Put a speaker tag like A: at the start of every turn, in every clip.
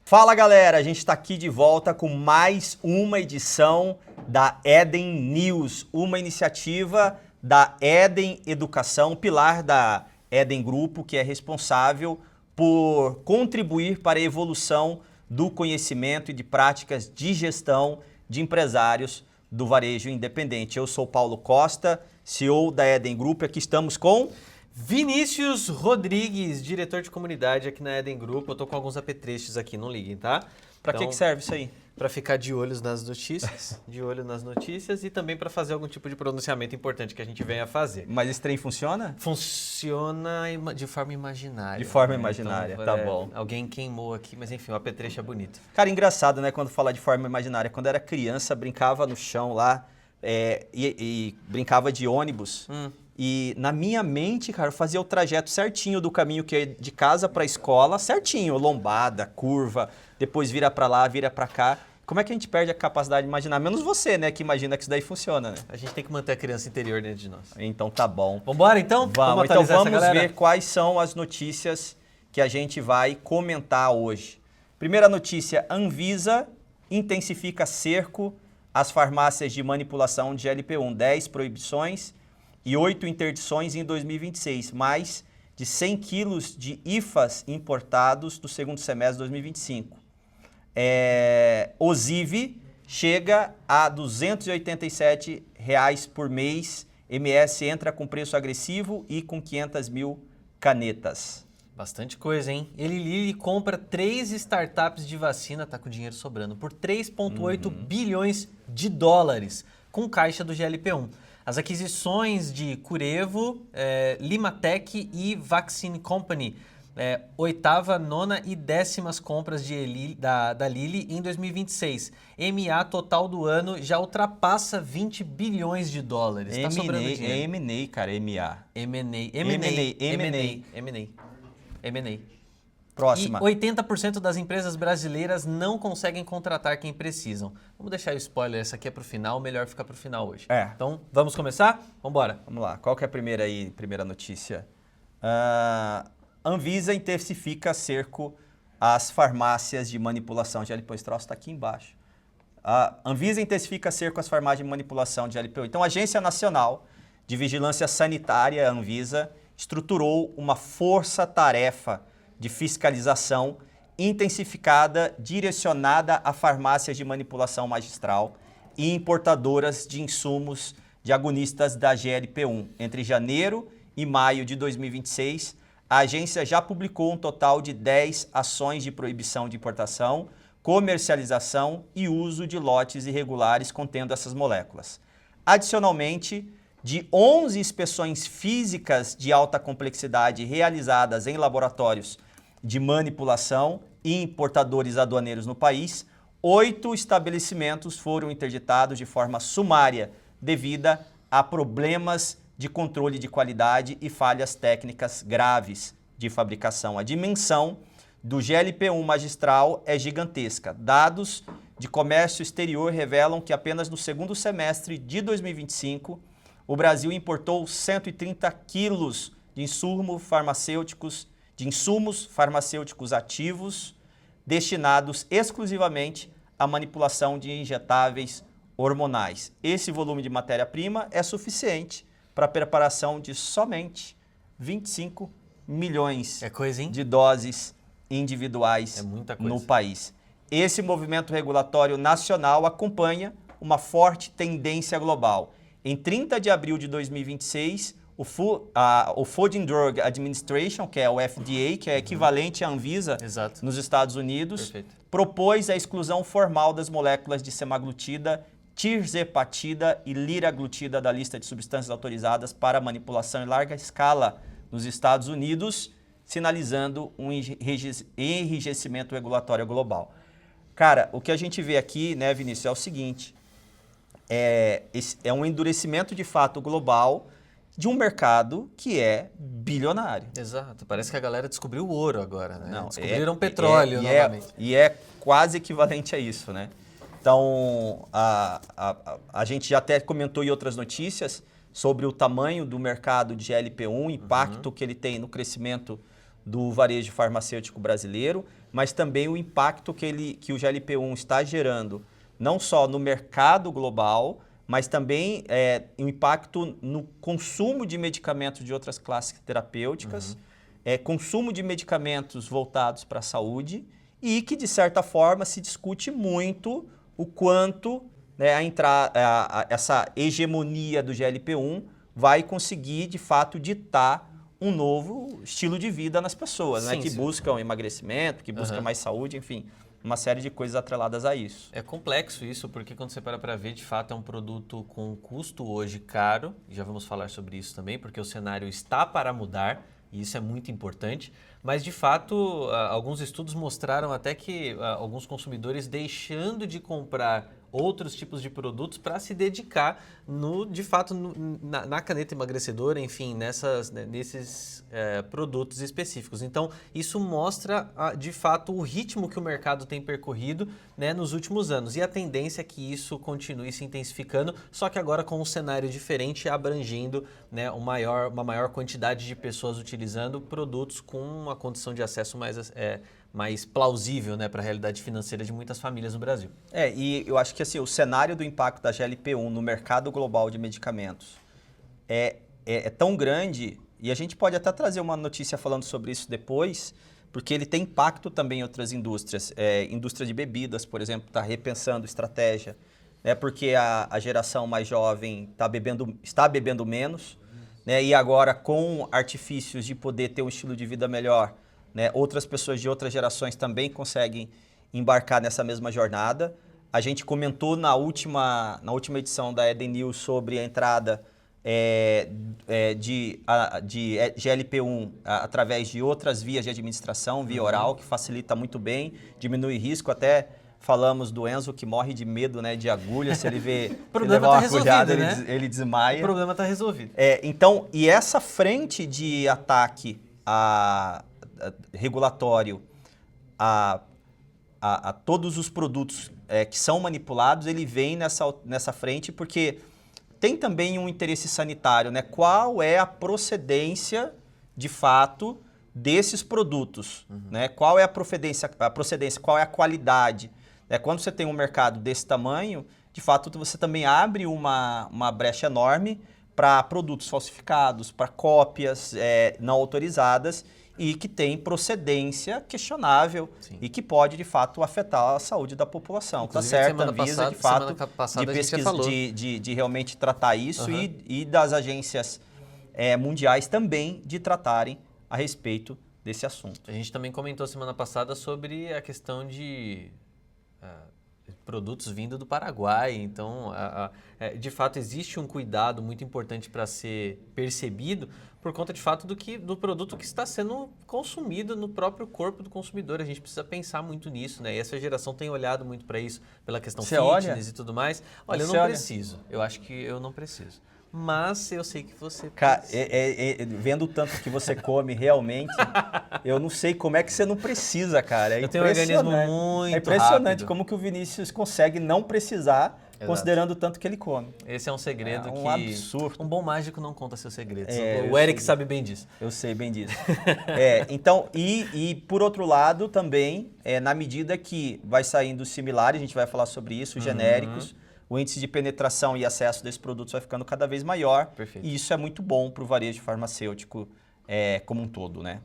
A: Fala galera, a gente está aqui de volta com mais uma edição da Eden News, uma iniciativa da Eden Educação, pilar da Eden Grupo, que é responsável por contribuir para a evolução do conhecimento e de práticas de gestão de empresários do varejo independente. Eu sou Paulo Costa, CEO da Eden Grupo, e aqui estamos com
B: Vinícius Rodrigues, diretor de comunidade aqui na Eden Group. Eu tô com alguns apetrechos aqui, não liguem, tá?
A: Para que serve isso aí?
B: Para ficar de olho nas notícias, e também para fazer algum tipo de pronunciamento importante que a gente venha fazer.
A: Mas esse trem funciona?
B: Funciona de forma imaginária.
A: De forma imaginária,
B: então,
A: tá bom.
B: Alguém queimou aqui, mas enfim, o apetrecho é bonito.
A: Cara, engraçado, né, quando fala de forma imaginária. Quando eu era criança, brincava no chão lá e brincava de ônibus. E na minha mente, cara, eu fazia o trajeto certinho do caminho que é de casa para a escola, certinho, lombada, curva, depois vira para lá, vira para cá. Como é que a gente perde a capacidade de imaginar? Menos você, né, que imagina que isso daí funciona, né?
B: A gente tem que manter a criança interior dentro de nós.
A: Então tá bom.
B: Vambora então?
A: Vamos então
B: atualizar essa galera?
A: ver quais são as notícias que a gente vai comentar hoje. Primeira notícia, Anvisa intensifica cerco às farmácias de manipulação de GLP-1, 10 proibições e 8 interdições em 2026, mais de 100 quilos de IFAs importados do segundo semestre de 2025. Osive chega a R$ 287 por mês, MS entra com preço agressivo e com 500 mil canetas.
B: Bastante coisa, hein? Eli Lilly compra 3 startups de vacina, tá com dinheiro sobrando, por 3,8 bilhões de dólares, com caixa do GLP-1. As aquisições de Curevo, Limatec e Vaccine Company, 8ª, 9ª e 10ª compras da Lilly em 2026. MA total do ano já ultrapassa 20 bilhões de dólares. Tá sobrando dinheiro.
A: É M&A, cara, MA.
B: M&A.
A: Próxima.
B: E 80% das empresas brasileiras não conseguem contratar quem precisam. Vamos deixar o spoiler, essa aqui é pro final, melhor ficar pro final hoje. Então, vamos começar? Vambora.
A: Vamos lá, qual que é a primeira notícia? Anvisa intensifica cerco às farmácias de manipulação de GLP-1. Esse troço está aqui embaixo. A Anvisa intensifica cerco às farmácias de manipulação de GLP-1. Então, a Agência Nacional de Vigilância Sanitária, a Anvisa, estruturou uma força-tarefa de fiscalização intensificada, direcionada a farmácias de manipulação magistral e importadoras de insumos de agonistas da GLP-1. Entre janeiro e maio de 2026, a agência já publicou um total de 10 ações de proibição de importação, comercialização e uso de lotes irregulares contendo essas moléculas. Adicionalmente, de 11 inspeções físicas de alta complexidade realizadas em laboratórios de manipulação e importadores aduaneiros no país, 8 estabelecimentos foram interditados de forma sumária devido a problemas de controle de qualidade e falhas técnicas graves de fabricação. A dimensão do GLP-1 magistral é gigantesca. Dados de comércio exterior revelam que apenas no segundo semestre de 2025, o Brasil importou 130 quilos de insumos farmacêuticos ativos destinados exclusivamente à manipulação de injetáveis hormonais. Esse volume de matéria-prima é suficiente para a preparação de somente 25 milhões de doses individuais no país. Esse movimento regulatório nacional acompanha uma forte tendência global. Em 30 de abril de 2026, o Food and Drug Administration, que é o FDA, que é equivalente à Anvisa nos Estados Unidos, propôs a exclusão formal das moléculas de semaglutida, tirzepatida e liraglutida da lista de substâncias autorizadas para manipulação em larga escala nos Estados Unidos, sinalizando um enrijecimento regulatório global. Cara, o que a gente vê aqui, né, Vinícius, é o seguinte, é um endurecimento de fato global de um mercado que é bilionário.
B: Exato, parece que a galera descobriu o ouro agora, né?
A: Não,
B: descobriram petróleo novamente.
A: E é quase equivalente a isso, né? Então, a gente já até comentou em outras notícias sobre o tamanho do mercado de GLP-1, o impacto que ele tem no crescimento do varejo farmacêutico brasileiro, mas também o impacto que o GLP-1 está gerando, não só no mercado global, mas também o impacto no consumo de medicamentos de outras classes terapêuticas, consumo de medicamentos voltados para a saúde e que, de certa forma, se discute muito o quanto, né, essa hegemonia do GLP-1 vai conseguir, de fato, ditar um novo estilo de vida nas pessoas, né, que buscam emagrecimento, que buscam mais saúde, enfim, uma série de coisas atreladas a isso.
B: É complexo isso, porque quando você para ver, de fato é um produto com custo hoje caro, já vamos falar sobre isso também, porque o cenário está para mudar, e isso é muito importante, mas de fato alguns estudos mostraram até que alguns consumidores deixando de comprar outros tipos de produtos para se dedicar, de fato, na caneta emagrecedora, enfim, nesses produtos específicos. Então, isso mostra, de fato, o ritmo que o mercado tem percorrido, né, nos últimos anos. E a tendência é que isso continue se intensificando, só que agora com um cenário diferente, abrangendo, né, uma maior quantidade de pessoas utilizando produtos com uma condição de acesso mais plausível, né, para a realidade financeira de muitas famílias no Brasil.
A: E eu acho que assim, o cenário do impacto da GLP-1 no mercado global de medicamentos é tão grande, e a gente pode até trazer uma notícia falando sobre isso depois, porque ele tem impacto também em outras indústrias. Indústria de bebidas, por exemplo, está repensando estratégia, né, porque a geração mais jovem está bebendo menos, né, e agora com artifícios de poder ter um estilo de vida melhor, né, outras pessoas de outras gerações também conseguem embarcar nessa mesma jornada. A gente comentou na última edição da Eden News sobre a entrada de GLP-1 através de outras vias de administração, via oral, que facilita muito bem, diminui risco. Até falamos do Enzo, que morre de medo, né, de agulha, se ele vê levar uma agulhada, né? ele desmaia.
B: O problema está resolvido.
A: Então, e essa frente de ataque regulatório a todos os produtos que são manipulados, ele vem nessa frente porque tem também um interesse sanitário, né? Qual é a procedência, de fato, desses produtos, né? Qual é a procedência, qual é a qualidade? Quando você tem um mercado desse tamanho, de fato, você também abre uma brecha enorme para produtos falsificados, para cópias não autorizadas, e que tem procedência questionável. Sim. E que pode, de fato, afetar a saúde da população. Está certo, a Anvisa, de fato, de pesquisa, de realmente tratar isso e das agências mundiais também de tratarem a respeito desse assunto.
B: A gente também comentou semana passada sobre a questão de produtos vindo do Paraguai, então, de fato, existe um cuidado muito importante para ser percebido por conta, de fato, do produto que está sendo consumido no próprio corpo do consumidor. A gente precisa pensar muito nisso, né? E essa geração tem olhado muito para isso, pela questão fitness e tudo mais. Olha, eu não preciso. Eu acho que eu não preciso. Mas eu sei que você...
A: Cara, vendo o tanto que você come realmente, eu não sei como é que você não precisa, cara.
B: Eu tenho um organismo muito
A: impressionante
B: rápido.
A: Como que o Vinícius consegue não precisar, considerando o tanto que ele come.
B: Esse é um segredo
A: um absurdo.
B: Um bom mágico não conta seus segredos. O Eric sabe bem disso.
A: Eu sei bem disso. Então, e por outro lado também, na medida que vai saindo similares, a gente vai falar sobre isso, genéricos, o índice de penetração e acesso desses produtos vai ficando cada vez maior.
B: Perfeito.
A: E isso é muito bom para o varejo farmacêutico como um todo, né?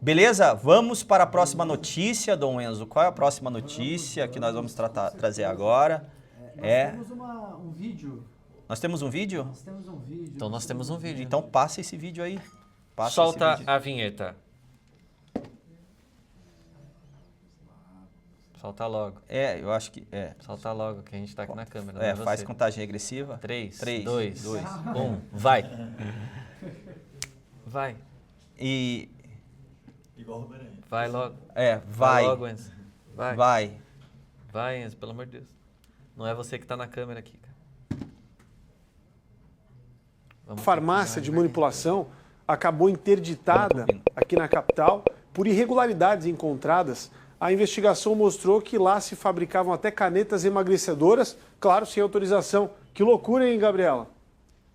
A: Beleza? Vamos para a próxima notícia, Dom Enzo. Qual é a próxima notícia que nós vamos trazer agora?
C: Nós temos um vídeo.
A: Nós temos um vídeo?
C: Nós temos um vídeo.
B: Então nós temos um vídeo.
A: Então passa esse vídeo aí.
B: Solta a vinheta. Solta logo.
A: Eu acho que...
B: Solta logo, que a gente tá aqui na câmera.
A: Faz contagem regressiva.
B: 3, 2, 1, vai. Vai.
D: Igual o Homem-Aranha.
B: Vai logo.
A: Vai.
B: Vai logo, Enzo.
A: Vai.
B: Vai, Enzo, pelo amor de Deus. Não é você que tá na câmera aqui, cara.
E: A farmácia de manipulação acabou interditada aqui na capital por irregularidades encontradas. A investigação mostrou que lá se fabricavam até canetas emagrecedoras, claro, sem autorização. Que loucura, hein, Gabriela?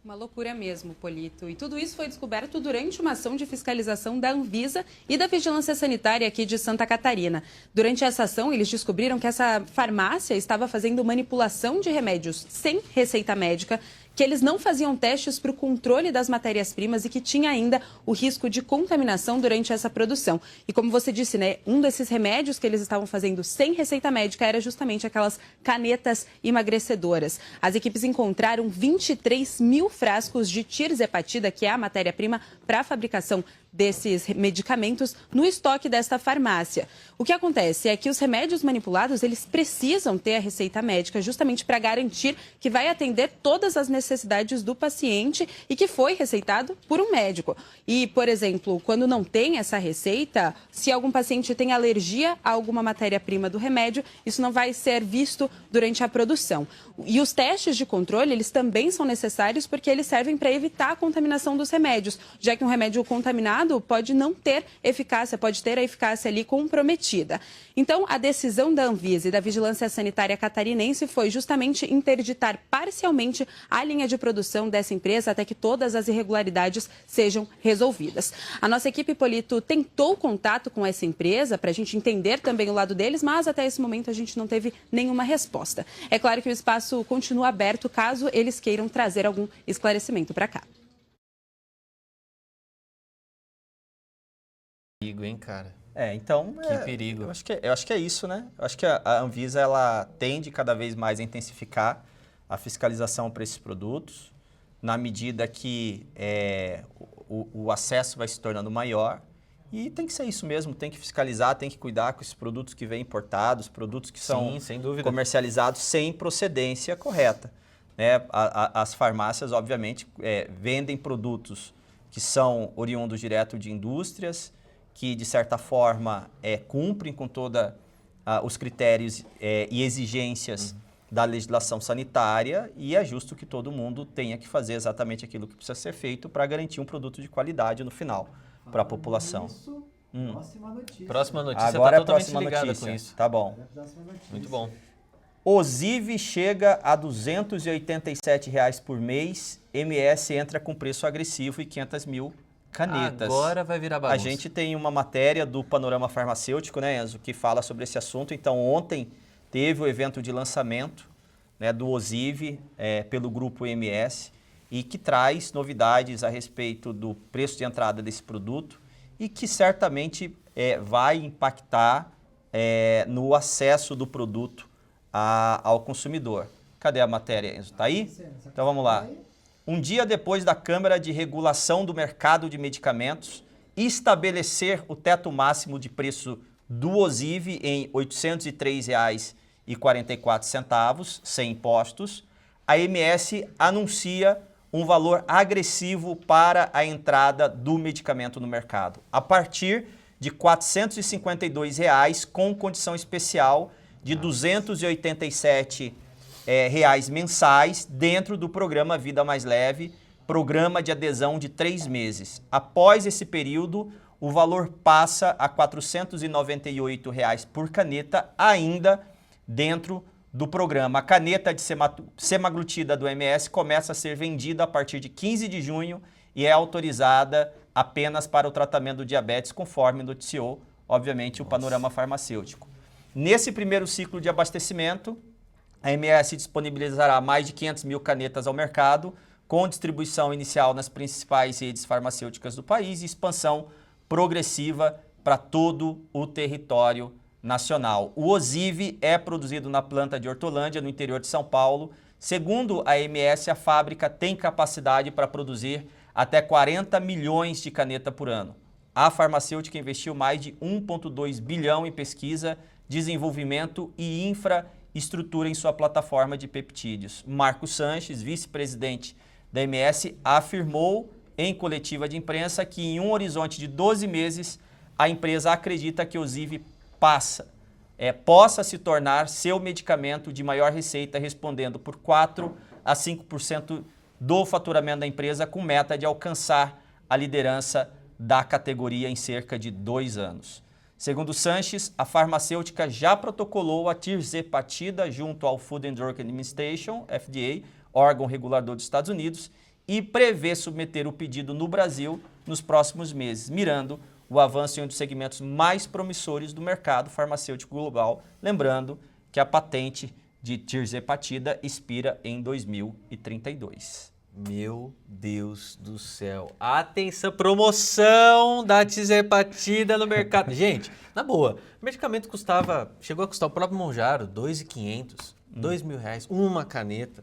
D: Uma loucura mesmo, Polito. E tudo isso foi descoberto durante uma ação de fiscalização da Anvisa e da Vigilância Sanitária aqui de Santa Catarina. Durante essa ação, eles descobriram que essa farmácia estava fazendo manipulação de remédios sem receita médica, que eles não faziam testes para o controle das matérias-primas e que tinha ainda o risco de contaminação durante essa produção. E como você disse, né, um desses remédios que eles estavam fazendo sem receita médica era justamente aquelas canetas emagrecedoras. As equipes encontraram 23 mil frascos de tirzepatida, que é a matéria-prima para a fabricação desses medicamentos, no estoque desta farmácia. O que acontece é que os remédios manipulados, eles precisam ter a receita médica justamente para garantir que vai atender todas as necessidades do paciente e que foi receitado por um médico. E, por exemplo, quando não tem essa receita, se algum paciente tem alergia a alguma matéria-prima do remédio, isso não vai ser visto durante a produção. E os testes de controle, eles também são necessários porque eles servem para evitar a contaminação dos remédios, já que um remédio contaminado pode não ter eficácia, pode ter a eficácia ali comprometida. Então, a decisão da Anvisa e da Vigilância Sanitária Catarinense foi justamente interditar parcialmente a linha de produção dessa empresa até que todas as irregularidades sejam resolvidas. A nossa equipe, Polito, tentou contato com essa empresa para a gente entender também o lado deles, mas até esse momento a gente não teve nenhuma resposta. É claro que o espaço continua aberto caso eles queiram trazer algum esclarecimento para cá.
B: Perigo, hein, cara?
A: Então...
B: Que perigo.
A: Eu acho que é isso, né? Eu acho que a Anvisa, ela tende cada vez mais a intensificar a fiscalização para esses produtos, na medida que o acesso vai se tornando maior. E tem que ser isso mesmo, tem que fiscalizar, tem que cuidar com esses produtos que vêm importados, produtos que são
B: sem dúvida,
A: comercializados sem procedência correta. Né? As farmácias, obviamente, vendem produtos que são oriundos direto de indústrias, que, de certa forma, cumprem com todos os critérios e exigências da legislação sanitária, e é justo que todo mundo tenha que fazer exatamente aquilo que precisa ser feito para garantir um produto de qualidade no final para a população.
C: Isso, próxima notícia.
B: Próxima notícia
A: Agora
B: está totalmente ligada
A: notícia.
B: com isso.
A: Tá bom.
B: Muito bom.
A: Osive chega a R$ 287 por mês, MS entra com preço agressivo e 500 mil canetas.
B: Agora vai virar bagunça.
A: A gente tem uma matéria do Panorama Farmacêutico, né, Enzo, que fala sobre esse assunto. Então, ontem teve o evento de lançamento, né, do Osive pelo grupo MS e que traz novidades a respeito do preço de entrada desse produto e que certamente vai impactar no acesso do produto ao consumidor. Cadê a matéria, Enzo? Está aí? Então vamos lá. Um dia depois da Câmara de Regulação do Mercado de Medicamentos estabelecer o teto máximo de preço do Osive em R$ 803,44, sem impostos, a MS anuncia um valor agressivo para a entrada do medicamento no mercado, a partir de R$ 452,00, com condição especial de R$ 287 reais mensais dentro do programa Vida Mais Leve, programa de adesão de 3 meses. Após esse período, o valor passa a R$ 498,00 por caneta, ainda dentro do programa. A caneta de semaglutida do MS começa a ser vendida a partir de 15 de junho e é autorizada apenas para o tratamento do diabetes, conforme noticiou, obviamente, o Panorama Farmacêutico. Nesse primeiro ciclo de abastecimento, a MS disponibilizará mais de 500 mil canetas ao mercado, com distribuição inicial nas principais redes farmacêuticas do país e expansão progressiva para todo o território nacional. O Osive é produzido na planta de Hortolândia, no interior de São Paulo. Segundo a MS, a fábrica tem capacidade para produzir até 40 milhões de canetas por ano. A farmacêutica investiu mais de 1,2 bilhão em pesquisa, desenvolvimento e infraestrutura em sua plataforma de peptídeos. Marco Sanches, vice-presidente da MS, afirmou em coletiva de imprensa que em um horizonte de 12 meses, a empresa acredita que o Osive possa se tornar seu medicamento de maior receita, respondendo por 4 a 5% do faturamento da empresa, com meta de alcançar a liderança da categoria em cerca de 2 anos. Segundo Sanches, a farmacêutica já protocolou a tirzepatida junto ao Food and Drug Administration, FDA, órgão regulador dos Estados Unidos, e prevê submeter o pedido no Brasil nos próximos meses, mirando o avanço em um dos segmentos mais promissores do mercado farmacêutico global. Lembrando que a patente de tirzepatida expira em 2032.
B: Meu Deus do céu. Atenção, promoção da tirzepatida no mercado. Gente, na boa, o medicamento chegou a custar o próprio Mounjaro, R$ 2.500, R$2.000, uma caneta.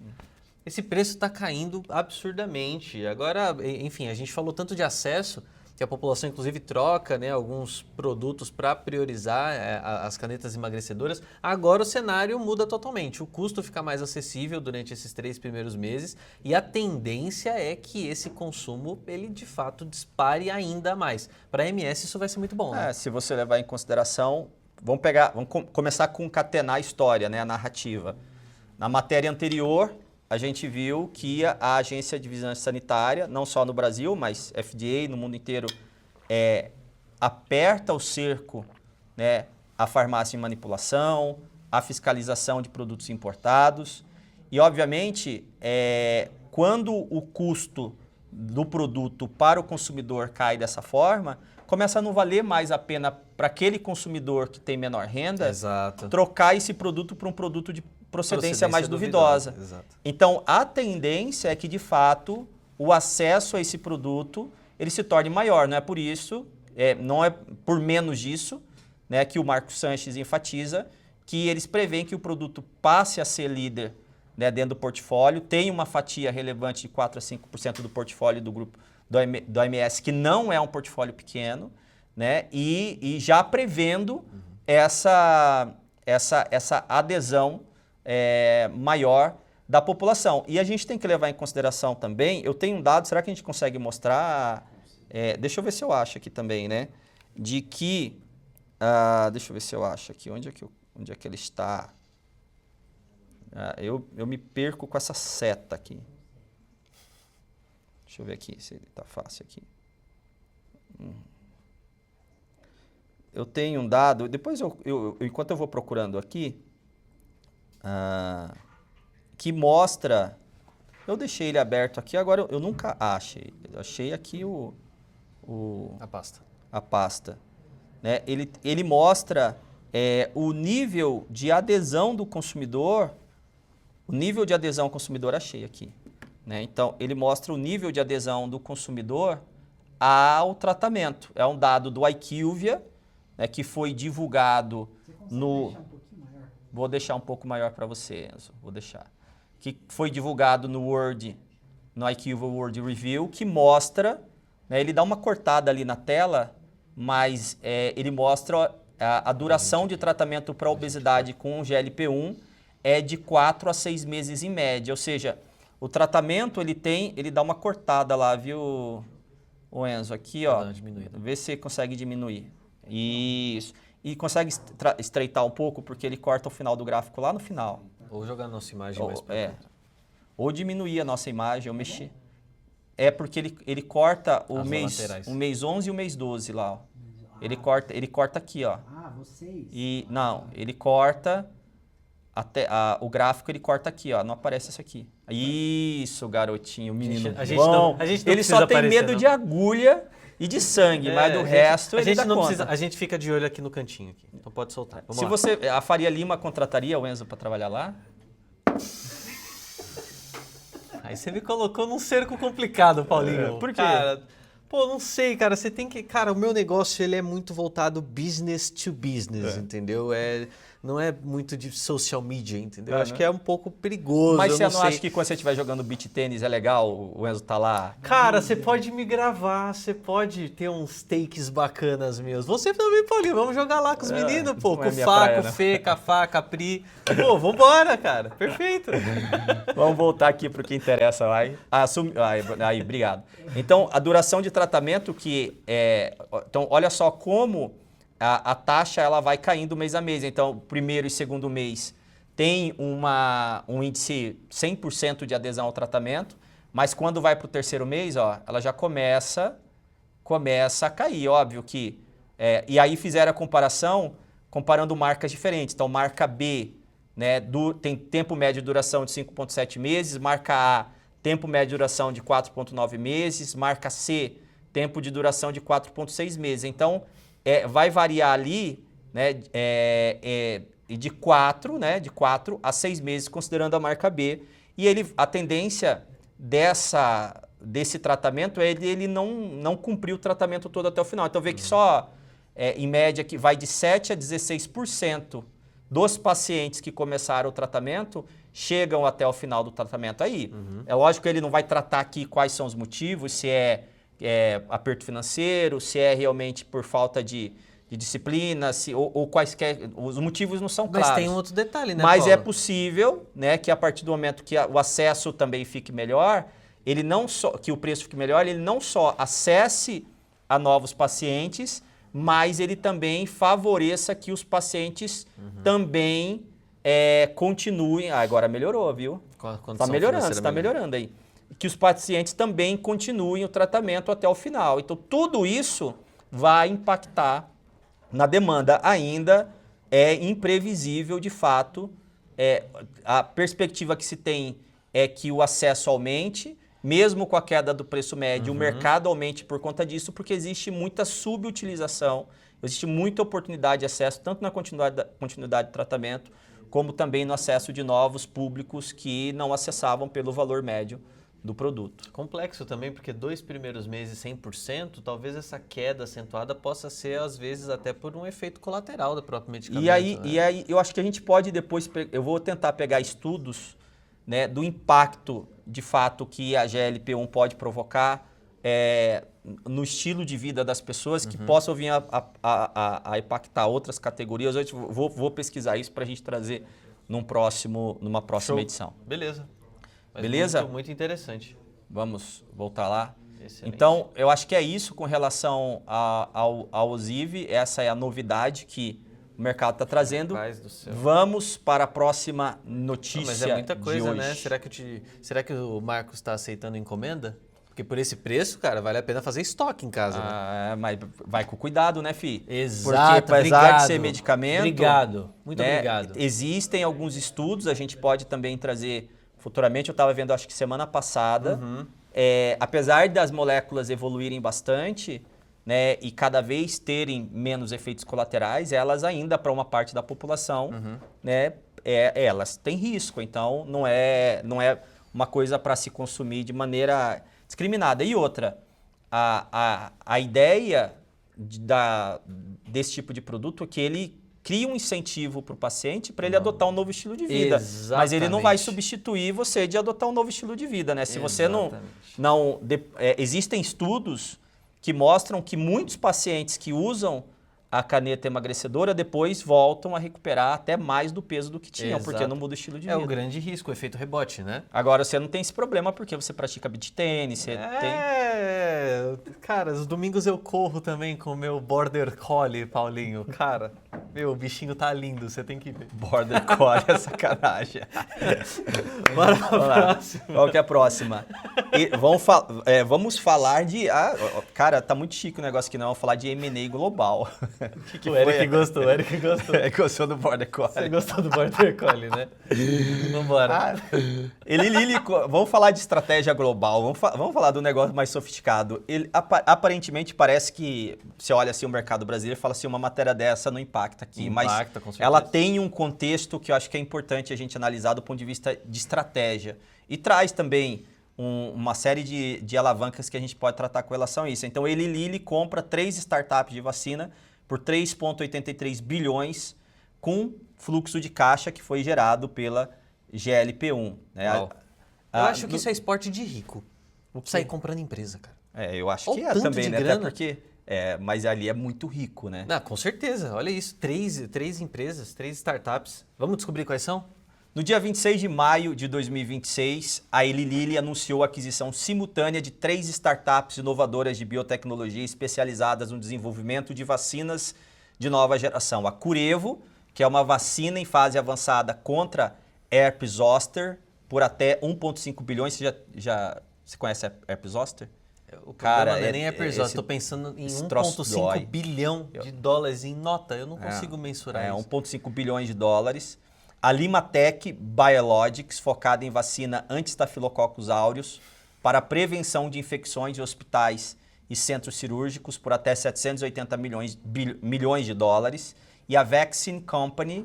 B: Esse preço está caindo absurdamente. Agora, enfim, a gente falou tanto de acesso, que a população inclusive troca, né, alguns produtos para priorizar as canetas emagrecedoras. Agora o cenário muda totalmente. O custo fica mais acessível durante esses 3 primeiros meses e a tendência é que esse consumo, ele de fato dispare ainda mais. Para a MS isso vai ser muito bom, né?
A: Se você levar em consideração, vamos começar a concatenar a história, né, a narrativa. Na matéria anterior, a gente viu que a Agência de Vigilância Sanitária, não só no Brasil, mas FDA, no mundo inteiro, aperta o cerco, né, à farmácia de manipulação, à fiscalização de produtos importados. E, obviamente, quando o custo do produto para o consumidor cai dessa forma, começa a não valer mais a pena para aquele consumidor que tem menor renda trocar esse produto por um produto de procedência mais duvidosa. Então, a tendência é que, de fato, o acesso a esse produto ele se torne maior. Não é por isso, não é por menos disso, né, que o Marcos Sanches enfatiza que eles preveem que o produto passe a ser líder, né, dentro do portfólio, tem uma fatia relevante de 4 a 5% do portfólio do grupo do OMS, que não é um portfólio pequeno, né, e já prevendo essa adesão maior da população. E a gente tem que levar em consideração também, eu tenho um dado, será que a gente consegue mostrar? Deixa eu ver se eu acho aqui também, né? De que, deixa eu ver se eu acho aqui, onde é que ele está? Eu me perco com essa seta aqui. Deixa eu ver aqui se ele está fácil aqui. Eu tenho um dado, depois enquanto eu vou procurando aqui, que mostra, eu deixei ele aberto aqui, agora eu nunca achei, eu achei aqui a pasta, né? Ele mostra o nível de adesão do consumidor, achei aqui, né? Então ele mostra o nível de adesão do consumidor ao tratamento, é um dado do IQVIA, né, que foi divulgado no... Vou deixar um pouco maior para você, Enzo. Vou deixar. Que foi divulgado no IQVIA World Review, que mostra, né, ele dá uma cortada ali na tela, mas ele mostra a duração de tratamento para obesidade com GLP-1 é de 4 a 6 meses em média. Ou seja, o tratamento ele dá uma cortada lá, viu, o Enzo? Aqui, ó. Vê se consegue diminuir. Isso. E consegue estreitar um pouco, porque ele corta o final do gráfico lá no final.
B: Ou jogar a nossa imagem mais para frente.
A: Ou diminuir a nossa imagem, ou mexer. Porque ele corta o mês 11 e o mês 12 lá. Ó. Ele corta aqui, ó.
C: Vocês?
A: Ele corta, o gráfico ele corta aqui, ó. Não aparece isso aqui. Isso, garotinho, menino bom. Ele só tem medo de agulha e de sangue, mas do resto ele dá conta.
B: A gente fica de olho aqui no cantinho. Aqui. Então pode soltar. Vamos
A: lá. A Faria Lima contrataria o Enzo para trabalhar lá?
B: Aí você me colocou num cerco complicado, Paulinho.
A: Por quê?
B: Cara, não sei, cara. Você tem que... Cara, o meu negócio ele é muito voltado business to business, entendeu? Não é muito de social media, entendeu? Acho que é um pouco perigoso.
A: Mas você não acha que quando você estiver jogando beach tênis é legal o Enzo tá lá?
B: Cara, você pode me gravar, você pode ter uns takes bacanas meus. Você também, Paulinho, vamos jogar lá com os meninos, pô. Com o Fá, com o Fê, Cafá, Capri. Pô, vambora, cara. Perfeito.
A: Vamos voltar aqui pro que interessa, vai. Aí, obrigado. Então, a duração de tratamento Então, olha só como... A taxa ela vai caindo mês a mês. Então, primeiro e segundo mês tem um índice 100% de adesão ao tratamento, mas quando vai para o terceiro mês, ó, ela já começa a cair. Óbvio que... e aí fizeram a comparação, comparando marcas diferentes. Então, marca B, né, tem tempo médio de duração de 5,7 meses, marca A tempo médio de duração de 4,9 meses, marca C, tempo de duração de 4,6 meses. Então, vai variar ali, né, de 4 a 6 meses, considerando a marca B. E a tendência desse tratamento é ele não cumprir o tratamento todo até o final. Então, vê que só, em média, que vai de 7% a 16% dos pacientes que começaram o tratamento chegam até o final do tratamento. Aí, é lógico que ele não vai tratar aqui quais são os motivos, se é aperto financeiro, se é realmente por falta de disciplina, ou quaisquer... Os motivos não são claros.
B: Mas tem um outro detalhe, né,
A: Mas
B: Paulo?
A: é possível, né, que a partir do momento que o acesso também fique melhor, que o preço fique melhor, ele não só acesse a novos pacientes, mas ele também favoreça que os pacientes também continuem... agora melhorou, viu? Está melhorando aí. Que os pacientes também continuem o tratamento até o final. Então, tudo isso vai impactar na demanda. Ainda é imprevisível, de fato. A perspectiva que se tem é que o acesso aumente, mesmo com a queda do preço médio, o mercado aumente por conta disso, porque existe muita subutilização, existe muita oportunidade de acesso, tanto na continuidade de tratamento, como também no acesso de novos públicos que não acessavam pelo valor médio do produto.
B: Complexo também, porque 2 primeiros meses 100%, talvez essa queda acentuada possa ser, às vezes, até por um efeito colateral do próprio medicamento.
A: E aí eu acho que a gente pode depois, eu vou tentar pegar estudos, né, do impacto, de fato, que a GLP-1 pode provocar no estilo de vida das pessoas, que possam vir a impactar outras categorias. Eu vou pesquisar isso para a gente trazer numa próxima edição.
B: Beleza. Mas
A: Beleza?
B: Muito, muito interessante.
A: Vamos voltar lá?
B: Excelente.
A: Então, eu acho que é isso com relação ao Osive. Essa é a novidade que o mercado está trazendo.
B: Rapaz do céu.
A: Vamos para a próxima notícia.
B: Mas é muita coisa,
A: de hoje.
B: né? Será que o Marcos está aceitando encomenda? Porque por esse preço, cara, vale a pena fazer estoque em casa. Né?
A: Mas vai com cuidado, né, Fih?
B: Exato,
A: Porque apesar de ser medicamento...
B: Obrigado, muito
A: né,
B: obrigado.
A: Existem alguns estudos, a gente pode também trazer futuramente. Eu estava vendo, acho que semana passada, apesar das moléculas evoluírem bastante, né, e cada vez terem menos efeitos colaterais, elas ainda, para uma parte da população, né, elas têm risco. Então, não é uma coisa para se consumir de maneira discriminada. E outra, a ideia desse tipo de produto é que ele cria um incentivo para o paciente para ele adotar um novo estilo de vida.
B: Exatamente.
A: Mas ele não vai substituir você de adotar um novo estilo de vida, né? Se você existem estudos que mostram que muitos pacientes que usam a caneta emagrecedora depois voltam a recuperar até mais do peso do que tinham, porque não muda o estilo de vida.
B: É o grande risco, o efeito rebote, né?
A: Agora, você não tem esse problema porque você pratica beach tênis, você tem...
B: Cara, os domingos eu corro também com o meu Border Collie, Paulinho. Cara, o bichinho tá lindo, você tem que ver.
A: Border Collie é sacanagem.
B: Bora pra próxima.
A: Qual que é a próxima? Vamos falar de... cara, tá muito chique o negócio aqui, não. Vamos falar de M&A global.
B: O Eric gostou,
A: Gostou do Border Collie.
B: Você gostou do Border Collie, né? Vambora.
A: Vamos falar de estratégia global, vamos falar do negócio mais sofisticado. Aparentemente parece que, você olha assim o mercado brasileiro e fala assim, uma matéria dessa não impacta aqui.
B: Impacta,
A: mas
B: com certeza.
A: ela tem um contexto que eu acho que é importante a gente analisar do ponto de vista de estratégia. E traz também uma série de alavancas que a gente pode tratar com relação a isso. Então, Eli Lilly compra 3 startups de vacina por 3,83 bilhões com fluxo de caixa que foi gerado pela GLP-1. Né?
B: Eu acho que isso é esporte de rico. Sair comprando empresa, cara.
A: Eu acho que
B: Olha o tanto
A: também,
B: de
A: né?
B: grana.
A: Até porque, mas ali é muito rico, né?
B: Não, com certeza. Olha isso, 3 empresas, 3 startups. Vamos descobrir quais são?
A: No dia 26 de maio de 2026, a Eli Lilly anunciou a aquisição simultânea de 3 startups inovadoras de biotecnologia especializadas no desenvolvimento de vacinas de nova geração. A Curevo, que é uma vacina em fase avançada contra herpes zoster, por até 1,5 bilhões. Você conhece a herpes zoster?
B: O cara não é nem herpes zoster, estou pensando em 1,5 bilhão de dólares em nota. Eu não consigo mensurar isso.
A: 1,5 bilhões de dólares. A Limatec Biologics, focada em vacina anti-Staphylococcus aureus para prevenção de infecções em hospitais e centros cirúrgicos por até 780 milhões de dólares. E a Vaccine Company,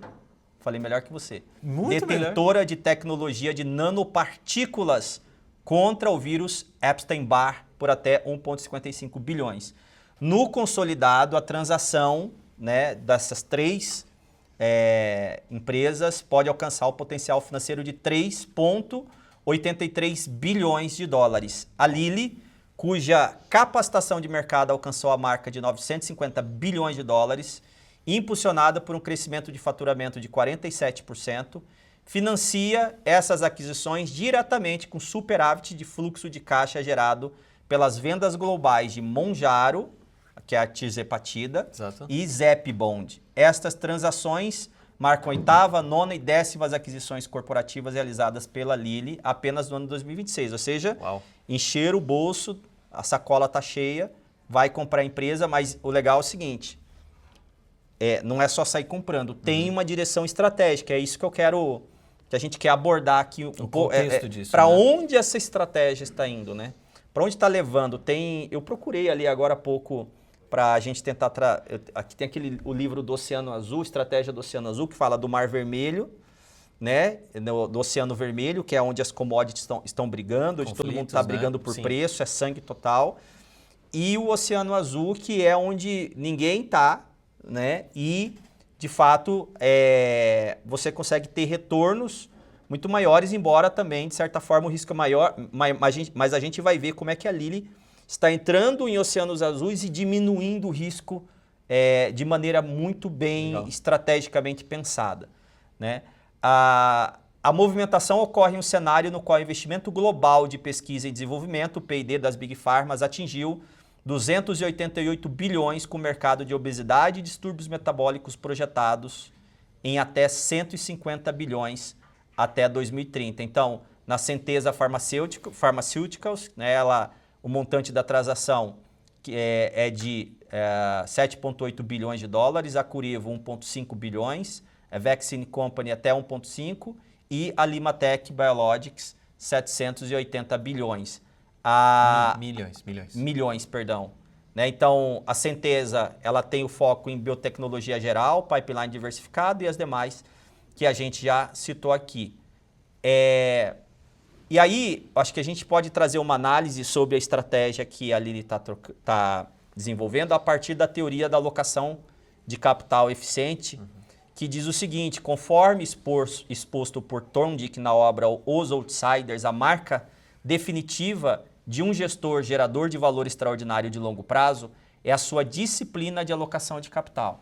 A: falei melhor que você,
B: Muito
A: detentora de tecnologia de nanopartículas contra o vírus Epstein-Barr por até 1,55 bilhões. No consolidado, a transação, né, dessas três empresas pode alcançar o potencial financeiro de 3,83 bilhões de dólares. A Lilly, cuja capacitação de mercado alcançou a marca de 950 bilhões de dólares, impulsionada por um crescimento de faturamento de 47%, financia essas aquisições diretamente com superávit de fluxo de caixa gerado pelas vendas globais de Mounjaro, que é a tirzepatida,
B: Exato.
A: e Zepbound. Estas transações marcam a 8ª, 9ª e 10ª aquisições corporativas realizadas pela Lilly apenas no ano 2026. Ou seja,
B: Uau.
A: encher o bolso, a sacola está cheia, vai comprar a empresa, mas o legal é o seguinte, não é só sair comprando, tem uma direção estratégica, é isso que a gente quer abordar aqui um pouco.
B: contexto disso,
A: Para
B: né?
A: onde essa estratégia está indo, né? Para onde está levando? Eu procurei ali agora há pouco para a gente tentar... Aqui tem o livro do Oceano Azul, Estratégia do Oceano Azul, que fala do Mar Vermelho, né? Do Oceano Vermelho, que é onde as commodities estão brigando, onde todo mundo está
B: Conflitos, né?
A: brigando por
B: Sim.
A: preço, é sangue total. E o Oceano Azul, que é onde ninguém está, né? E, de fato, você consegue ter retornos muito maiores, embora também, de certa forma, o risco é maior, mas a gente vai ver como é que a Lilly está entrando em oceanos azuis e diminuindo o risco de maneira muito bem
B: Legal.
A: estrategicamente pensada, né? A movimentação ocorre em um cenário no qual o investimento global de pesquisa e desenvolvimento, o P&D das Big Pharmas, atingiu 288 bilhões com o mercado de obesidade e distúrbios metabólicos projetados em até 150 bilhões até 2030. Então, na Centessa Pharmaceuticals, né, o montante da transação que é de 7,8 bilhões de dólares, a Curevo 1,5 bilhões, a Vaccine Company até 1,5 e a Limatec Biologics 780 bilhões. Milhões, perdão. Né? Então, a Centessa ela tem o foco em biotecnologia geral, pipeline diversificado e as demais que a gente já citou aqui. E aí, acho que a gente pode trazer uma análise sobre a estratégia que a Lilly está desenvolvendo a partir da teoria da alocação de capital eficiente, que diz o seguinte: conforme exposto por Thorndike na obra Os Outsiders, a marca definitiva de um gestor gerador de valor extraordinário de longo prazo é a sua disciplina de alocação de capital.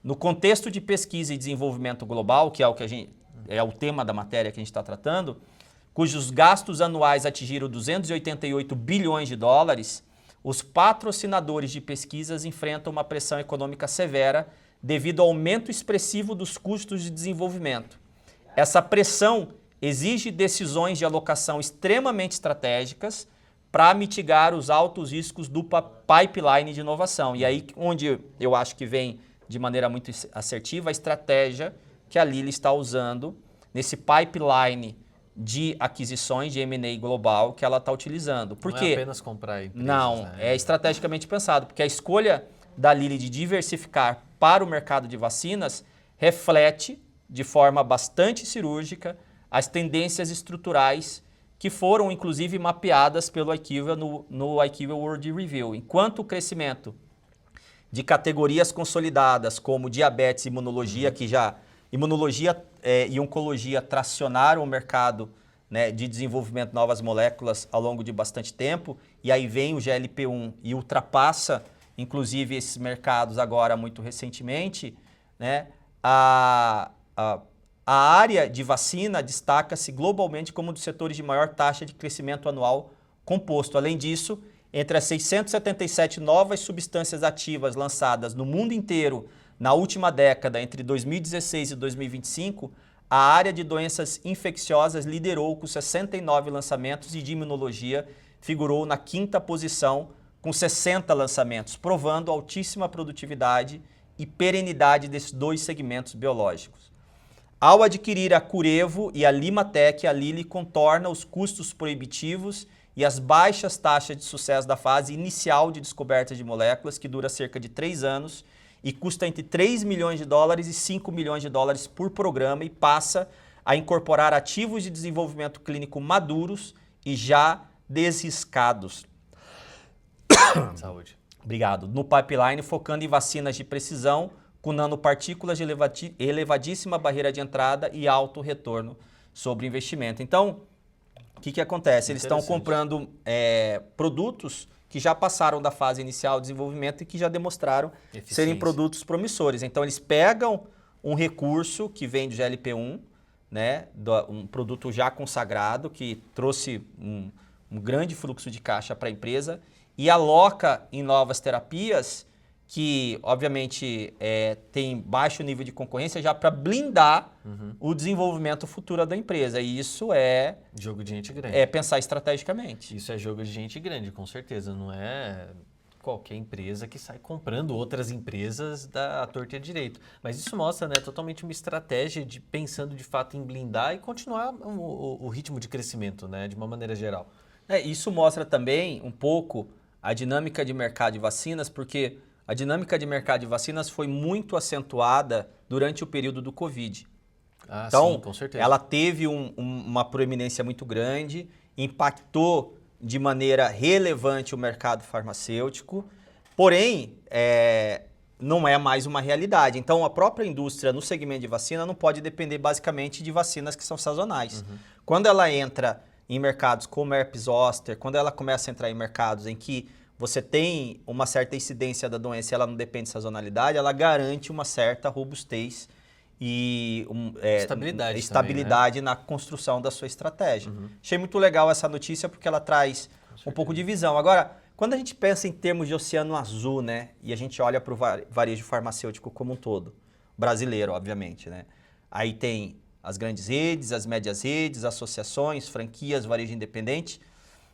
A: No contexto de pesquisa e desenvolvimento global, que é o tema da matéria que a gente está tratando, cujos gastos anuais atingiram 288 bilhões de dólares, os patrocinadores de pesquisas enfrentam uma pressão econômica severa devido ao aumento expressivo dos custos de desenvolvimento. Essa pressão exige decisões de alocação extremamente estratégicas para mitigar os altos riscos do pipeline de inovação. E aí onde eu acho que vem de maneira muito assertiva a estratégia que a Lilly está usando nesse pipeline de aquisições de M&A global que ela está utilizando. Por quê?
B: Não é apenas comprar empresas,
A: Não,
B: né?
A: é estrategicamente pensado, porque a escolha da Lilly de diversificar para o mercado de vacinas reflete de forma bastante cirúrgica as tendências estruturais que foram, inclusive, mapeadas pelo IQVIA no IQVIA World Review. Enquanto o crescimento de categorias consolidadas como diabetes e imunologia, imunologia e oncologia tracionaram o mercado, né, de desenvolvimento de novas moléculas ao longo de bastante tempo, e aí vem o GLP-1 e ultrapassa, inclusive, esses mercados agora muito recentemente, né, a área de vacina destaca-se globalmente como um dos setores de maior taxa de crescimento anual composto. Além disso, entre as 677 novas substâncias ativas lançadas no mundo inteiro na última década, entre 2016 e 2025, a área de doenças infecciosas liderou com 69 lançamentos e de imunologia figurou na 5ª posição com 60 lançamentos, provando altíssima produtividade e perenidade desses dois segmentos biológicos. Ao adquirir a Curevo e a Limatec, a Lilly contorna os custos proibitivos e as baixas taxas de sucesso da fase inicial de descoberta de moléculas, que dura cerca de 3 anos e custa entre 3 milhões de dólares e 5 milhões de dólares por programa, e passa a incorporar ativos de desenvolvimento clínico maduros e já desriscados.
B: Saúde.
A: Obrigado. No pipeline, focando em vacinas de precisão, com nanopartículas de elevadíssima barreira de entrada e alto retorno sobre investimento. Então, o que acontece? Eles estão comprando produtos que já passaram da fase inicial de desenvolvimento e que já demonstraram serem produtos promissores. Então, eles pegam um recurso que vem do GLP-1, né, um produto já consagrado, que trouxe um grande fluxo de caixa para a empresa, e aloca em novas terapias que, obviamente, tem baixo nível de concorrência, já para blindar o desenvolvimento futuro da empresa. E isso é...
B: Jogo de gente grande.
A: É pensar estrategicamente.
B: Isso é jogo de gente grande, com certeza. Não é qualquer empresa que sai comprando outras empresas da torta e à direito. Mas isso mostra, né, totalmente uma estratégia de pensando de fato em blindar e continuar o ritmo de crescimento, né, de uma maneira geral.
A: Isso mostra também um pouco a dinâmica de mercado de vacinas, porque a dinâmica de mercado de vacinas foi muito acentuada durante o período do Covid. Então,
B: sim, com certeza.
A: Ela teve uma proeminência muito grande, impactou de maneira relevante o mercado farmacêutico, porém, não é mais uma realidade. Então, a própria indústria no segmento de vacina não pode depender basicamente de vacinas que são sazonais. Quando ela entra em mercados como herpes zoster, quando ela começa a entrar em mercados em que você tem uma certa incidência da doença e ela não depende de sazonalidade, ela garante uma certa robustez e estabilidade também, né, na construção da sua estratégia. Achei muito legal essa notícia porque ela traz um pouco de visão. Agora, quando a gente pensa em termos de oceano azul, né, e a gente olha para o varejo farmacêutico como um todo, brasileiro, obviamente, né, aí tem as grandes redes, as médias redes, associações, franquias, varejo independente.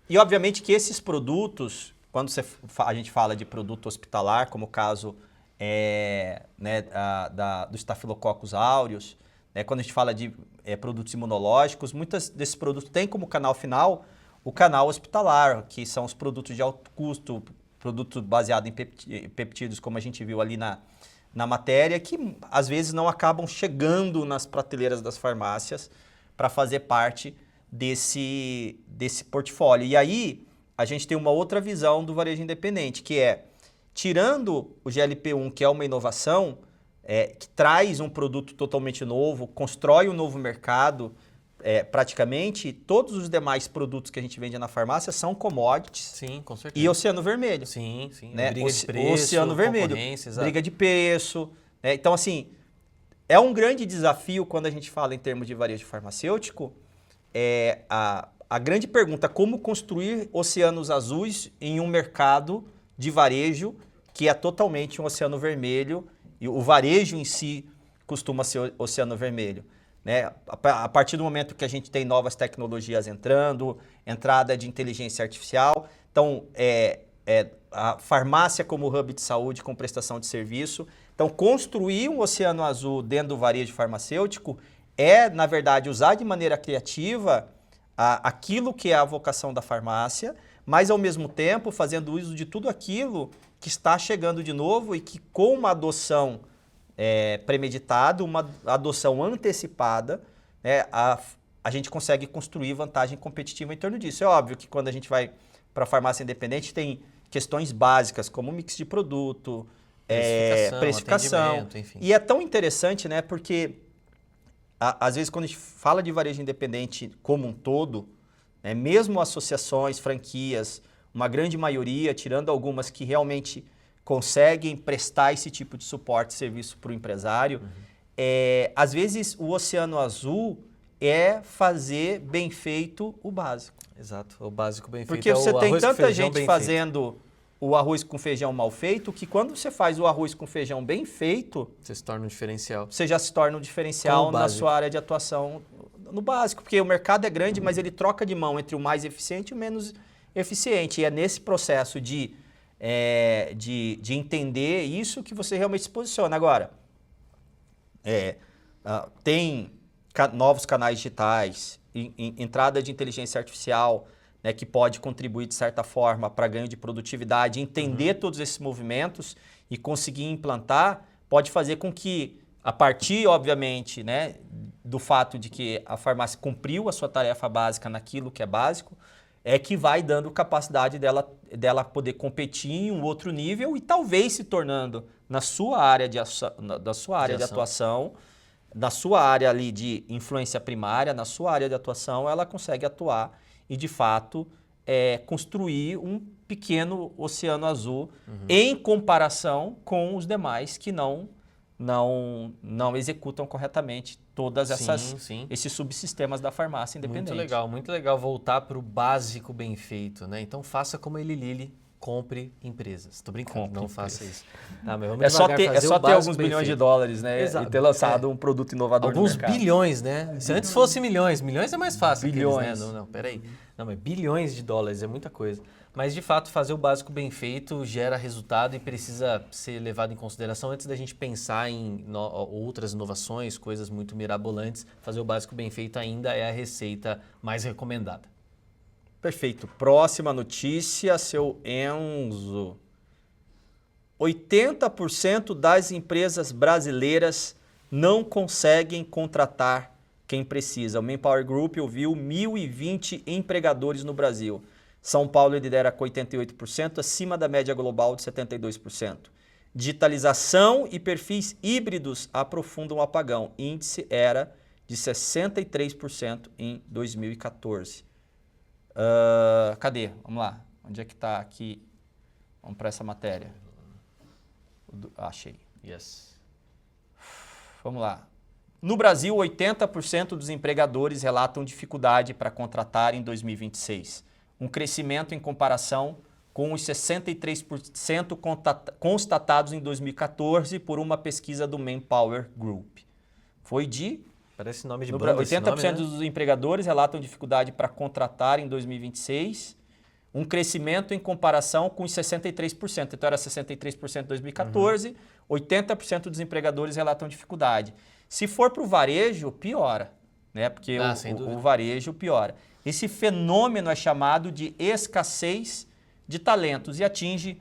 A: E, obviamente, que esses produtos, quando a gente fala de produto hospitalar, como o caso do Staphylococcus aureus, né, quando a gente fala de produtos imunológicos, muitos desses produtos têm como canal final o canal hospitalar, que são os produtos de alto custo, produtos baseados em peptídeos, como a gente viu ali na matéria, que às vezes não acabam chegando nas prateleiras das farmácias para fazer parte desse portfólio. E aí a gente tem uma outra visão do varejo independente, que é, tirando o GLP-1, que é uma inovação, que traz um produto totalmente novo, constrói um novo mercado, praticamente todos os demais produtos que a gente vende na farmácia são commodities.
B: Sim, com certeza.
A: E oceano vermelho.
B: Sim, sim.
A: Né?
B: Briga de preço,
A: oceano vermelho, briga de preço. Né? Então, assim, é um grande desafio quando a gente fala em termos de varejo farmacêutico. A grande pergunta, como construir oceanos azuis em um mercado de varejo que é totalmente um oceano vermelho, e o varejo em si costuma ser oceano vermelho. Né? A partir do momento que a gente tem novas tecnologias entrando, entrada de inteligência artificial, então a farmácia como hub de saúde com prestação de serviço. Então, construir um oceano azul dentro do varejo farmacêutico na verdade, usar de maneira criativa aquilo que é a vocação da farmácia, mas ao mesmo tempo fazendo uso de tudo aquilo que está chegando de novo e que com uma adoção premeditada, uma adoção antecipada, né, a gente consegue construir vantagem competitiva em torno disso. É óbvio que quando a gente vai para a farmácia independente tem questões básicas como mix de produto, precificação.
B: Enfim.
A: E é tão interessante, né, porque às vezes quando a gente fala de varejo independente como um todo, né, mesmo associações, franquias, uma grande maioria, tirando algumas que realmente conseguem prestar esse tipo de suporte e serviço para o empresário, às vezes o oceano azul é fazer bem feito o básico.
B: Exato, o básico bem feito.
A: Porque você tem tanta gente fazendo o arroz com feijão mal feito, que quando você faz o arroz com feijão bem feito,
B: você se torna um diferencial.
A: Você já se torna um diferencial na sua área de atuação no básico, porque o mercado é grande, mas ele troca de mão entre o mais eficiente e o menos eficiente. E é nesse processo de entender isso que você realmente se posiciona. Agora, tem novos canais digitais, entrada de inteligência artificial, né, que pode contribuir de certa forma para ganho de produtividade, entender todos esses movimentos e conseguir implantar, pode fazer com que, a partir, obviamente, né, do fato de que a farmácia cumpriu a sua tarefa básica naquilo que é básico, é que vai dando capacidade dela poder competir em um outro nível e talvez se tornando na sua área de atuação, na sua área ali de influência primária, na sua área de atuação, ela consegue atuar e, de fato, construir um pequeno oceano azul em comparação com os demais que não executam corretamente todas esses subsistemas da farmácia independente.
B: Muito legal voltar para o básico bem feito, né? Então faça como ele, Lili, compre empresas. Tô brincando, não faça isso. Tá, mas vamos
A: é só ter alguns
B: bem
A: bilhões
B: feito.
A: de dólares, né?
B: Exato.
A: E ter lançado um produto inovador no mercado.
B: Alguns bilhões, né? Se antes fosse milhões é mais fácil.
A: Bilhões.
B: Né? Não, peraí. Não, mas bilhões de dólares é muita coisa. Mas, de fato, fazer o básico bem feito gera resultado e precisa ser levado em consideração antes da gente pensar em outras inovações, coisas muito mirabolantes. Fazer o básico bem feito ainda é a receita mais recomendada.
A: Perfeito. Próxima notícia, seu Enzo. 80% das empresas brasileiras não conseguem contratar quem precisa. O Manpower Group ouviu 1.020 empregadores no Brasil. São Paulo lidera com 88%, acima da média global de 72%. Digitalização e perfis híbridos aprofundam o apagão. Índice era de 63% em 2014. Cadê? Vamos lá. Onde é que está aqui? Vamos para essa matéria. Achei.
B: Yes.
A: Vamos lá. No Brasil, 80% dos empregadores relatam dificuldade para contratar em 2026. Um crescimento em comparação com os 63% constatados em 2014 por uma pesquisa do Manpower Group. Foi de...
B: Parece nome de banda.
A: 80% dos empregadores relatam dificuldade para contratar em 2026, um crescimento em comparação com os 63%. Então era 63% em 2014, 80% dos empregadores relatam dificuldade. Se for para o varejo, piora, né? Porque o varejo piora. Esse fenômeno é chamado de escassez de talentos e atinge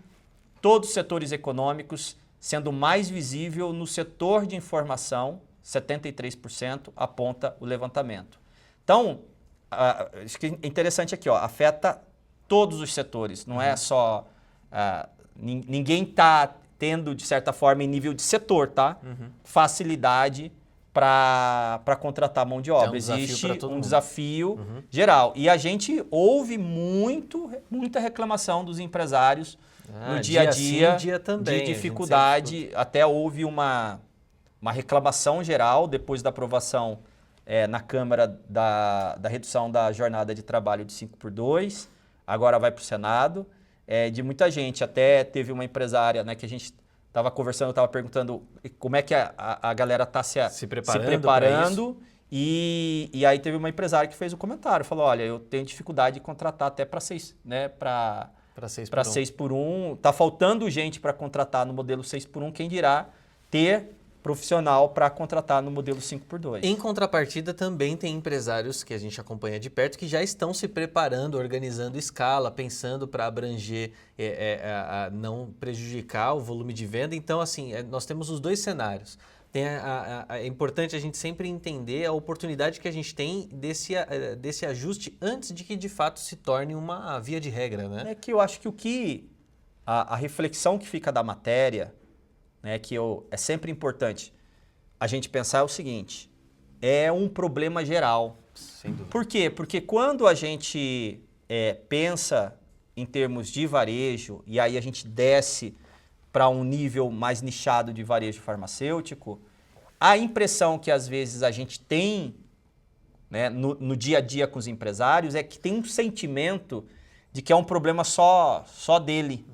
A: todos os setores econômicos, sendo mais visível no setor de informação, 73%, aponta o levantamento. Então, acho que é interessante aqui, afeta todos os setores, não é só... ninguém está tendo, de certa forma, em nível de setor, tá? Facilidade para contratar mão de obra. Existe um desafio geral. E a gente ouve muita reclamação dos empresários no dia a dia, de dificuldade. Até houve uma reclamação geral depois da aprovação na Câmara da redução da jornada de trabalho de 5x2. Agora vai para o Senado. De muita gente. Até teve uma empresária, né, que a gente estava conversando, estava perguntando como é que a galera está se preparando e aí teve uma empresária que fez um comentário, falou, olha, eu tenho dificuldade de contratar até para 6, né, para 6x1. Está faltando gente para contratar no modelo 6x1, quem dirá ter profissional para contratar no modelo 5x2.
B: Em contrapartida, também tem empresários que a gente acompanha de perto que já estão se preparando, organizando escala, pensando para abranger, não prejudicar o volume de venda. Então, assim, nós temos os dois cenários. É importante a gente sempre entender a oportunidade que a gente tem desse ajuste antes de que, de fato, se torne uma via de regra, né?
A: É que eu acho que a reflexão que fica da matéria, né, é sempre importante a gente pensar o seguinte, é um problema geral.
B: Sem dúvida.
A: Por quê? Porque quando a gente pensa em termos de varejo, e aí a gente desce para um nível mais nichado de varejo farmacêutico, a impressão que às vezes a gente tem, né, no dia a dia com os empresários é que tem um sentimento de que é um problema só dele.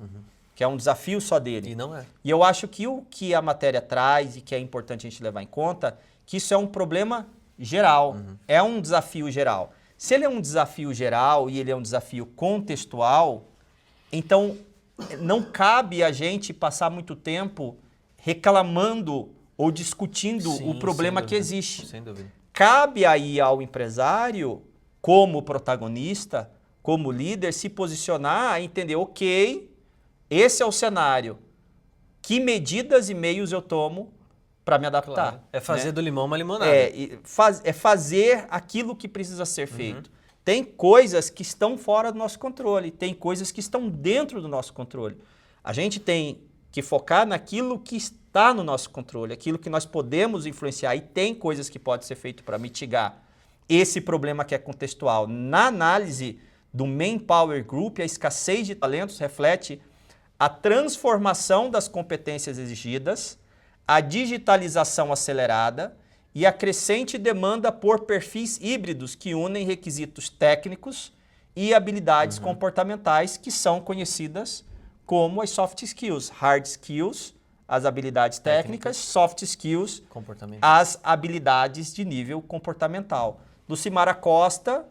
A: Que é um desafio só dele.
B: E não é.
A: E eu acho que o que a matéria traz e que é importante a gente levar em conta, que isso é um problema geral, é um desafio geral. Se ele é um desafio geral e ele é um desafio contextual, então não cabe a gente passar muito tempo reclamando ou discutindo
B: Sim,
A: o problema
B: sem
A: que
B: dúvida,
A: existe.
B: Sem dúvida.
A: Cabe aí ao empresário, como protagonista, como líder, se posicionar e entender, ok, esse é o cenário. Que medidas e meios eu tomo para me adaptar?
B: Claro. É fazer
A: né?
B: do limão uma limonada.
A: É fazer aquilo que precisa ser feito. Tem coisas que estão fora do nosso controle, tem coisas que estão dentro do nosso controle. A gente tem que focar naquilo que está no nosso controle, aquilo que nós podemos influenciar, e tem coisas que podem ser feitas para mitigar esse problema que é contextual. Na análise do Manpower Group, a escassez de talentos reflete a transformação das competências exigidas, a digitalização acelerada e a crescente demanda por perfis híbridos que unem requisitos técnicos e habilidades comportamentais que são conhecidas como as soft skills. Hard skills, as habilidades técnicas, soft skills, as habilidades de nível comportamental. Lucimara Costa,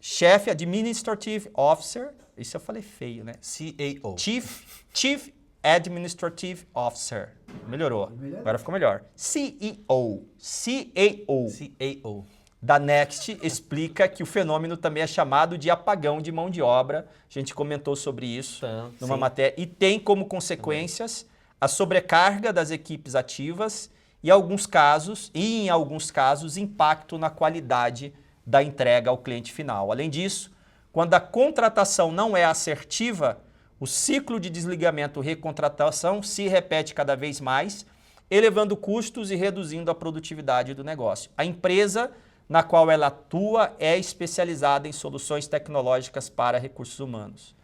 A: chefe Administrative Officer, isso eu falei feio, né?
B: CAO.
A: Chief Administrative Officer. Melhorou. Agora ficou melhor. CEO.
B: CAO.
A: Da Next explica que o fenômeno também é chamado de apagão de mão de obra. A gente comentou sobre isso numa matéria. E tem como consequências a sobrecarga das equipes ativas e, em alguns casos, impacto na qualidade da entrega ao cliente final. Além disso, quando a contratação não é assertiva, o ciclo de desligamento e recontratação se repete cada vez mais, elevando custos e reduzindo a produtividade do negócio. A empresa na qual ela atua é especializada em soluções tecnológicas para recursos humanos.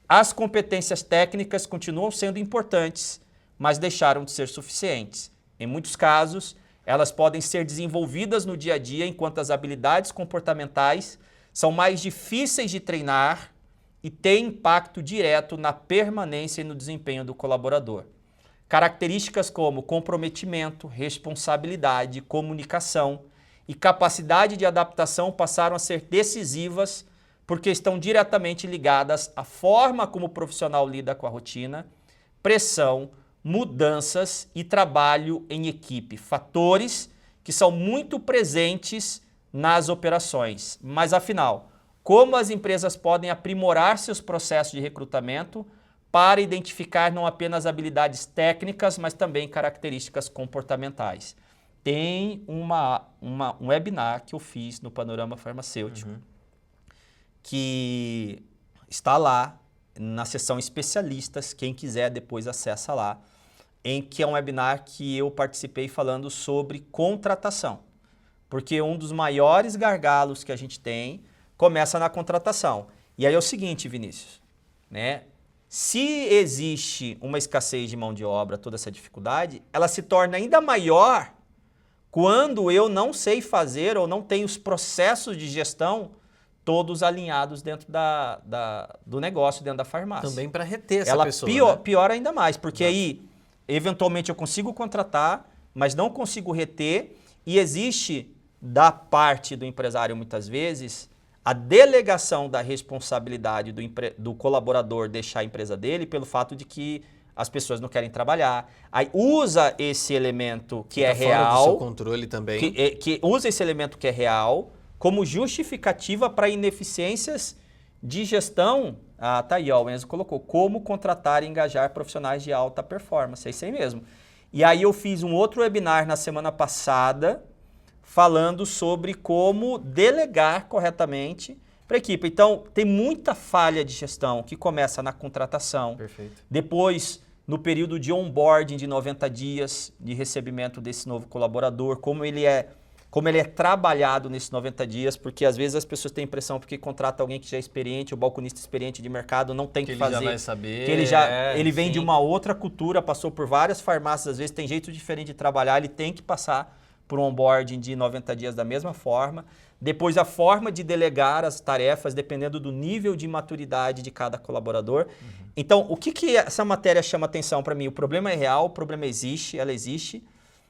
A: As competências técnicas continuam sendo importantes, mas deixaram de ser suficientes. Em muitos casos, elas podem ser desenvolvidas no dia a dia, enquanto as habilidades comportamentais são mais difíceis de treinar e têm impacto direto na permanência e no desempenho do colaborador. Características como comprometimento, responsabilidade, comunicação e capacidade de adaptação passaram a ser decisivas porque estão diretamente ligadas à forma como o profissional lida com a rotina, pressão, mudanças e trabalho em equipe. Fatores que são muito presentes nas operações. Mas, afinal, como as empresas podem aprimorar seus processos de recrutamento para identificar não apenas habilidades técnicas, mas também características comportamentais? Tem um webinar que eu fiz no Panorama Farmacêutico, que está lá na seção especialistas, quem quiser depois acessa lá, em que é um webinar que eu participei falando sobre contratação. Porque um dos maiores gargalos que a gente tem começa na contratação. E aí é o seguinte, Vinícius, né? Se existe uma escassez de mão de obra, toda essa dificuldade, ela se torna ainda maior quando eu não sei fazer ou não tenho os processos de gestão todos alinhados dentro do negócio, dentro da farmácia.
B: Também para reter essa pessoa.
A: Ela piora ainda mais, porque aí, eventualmente, eu consigo contratar, mas não consigo reter, e existe, da parte do empresário, muitas vezes, a delegação da responsabilidade do colaborador deixar a empresa dele pelo fato de que as pessoas não querem trabalhar. Aí usa esse elemento que é real.
B: Fora do seu controle também.
A: Que usa esse elemento que é real como justificativa para ineficiências de gestão. Ah, tá aí, ó, o Enzo colocou. Como contratar e engajar profissionais de alta performance. É isso aí mesmo. E aí eu fiz um outro webinar na semana passada falando sobre como delegar corretamente para a equipe. Então, tem muita falha de gestão que começa na contratação.
B: Perfeito.
A: Depois, no período de onboarding de 90 dias de recebimento desse novo colaborador, como ele é trabalhado nesses 90 dias, porque às vezes as pessoas têm a impressão porque contrata alguém que já é experiente, o balconista experiente de mercado, não tem que fazer.
B: Ele já vai saber.
A: Que ele vem de uma outra cultura, passou por várias farmácias, às vezes tem jeito diferente de trabalhar, ele tem que passar por um onboarding de 90 dias da mesma forma. Depois, a forma de delegar as tarefas, dependendo do nível de maturidade de cada colaborador. Então, o que essa matéria chama atenção para mim? O problema é real, o problema existe, ela existe,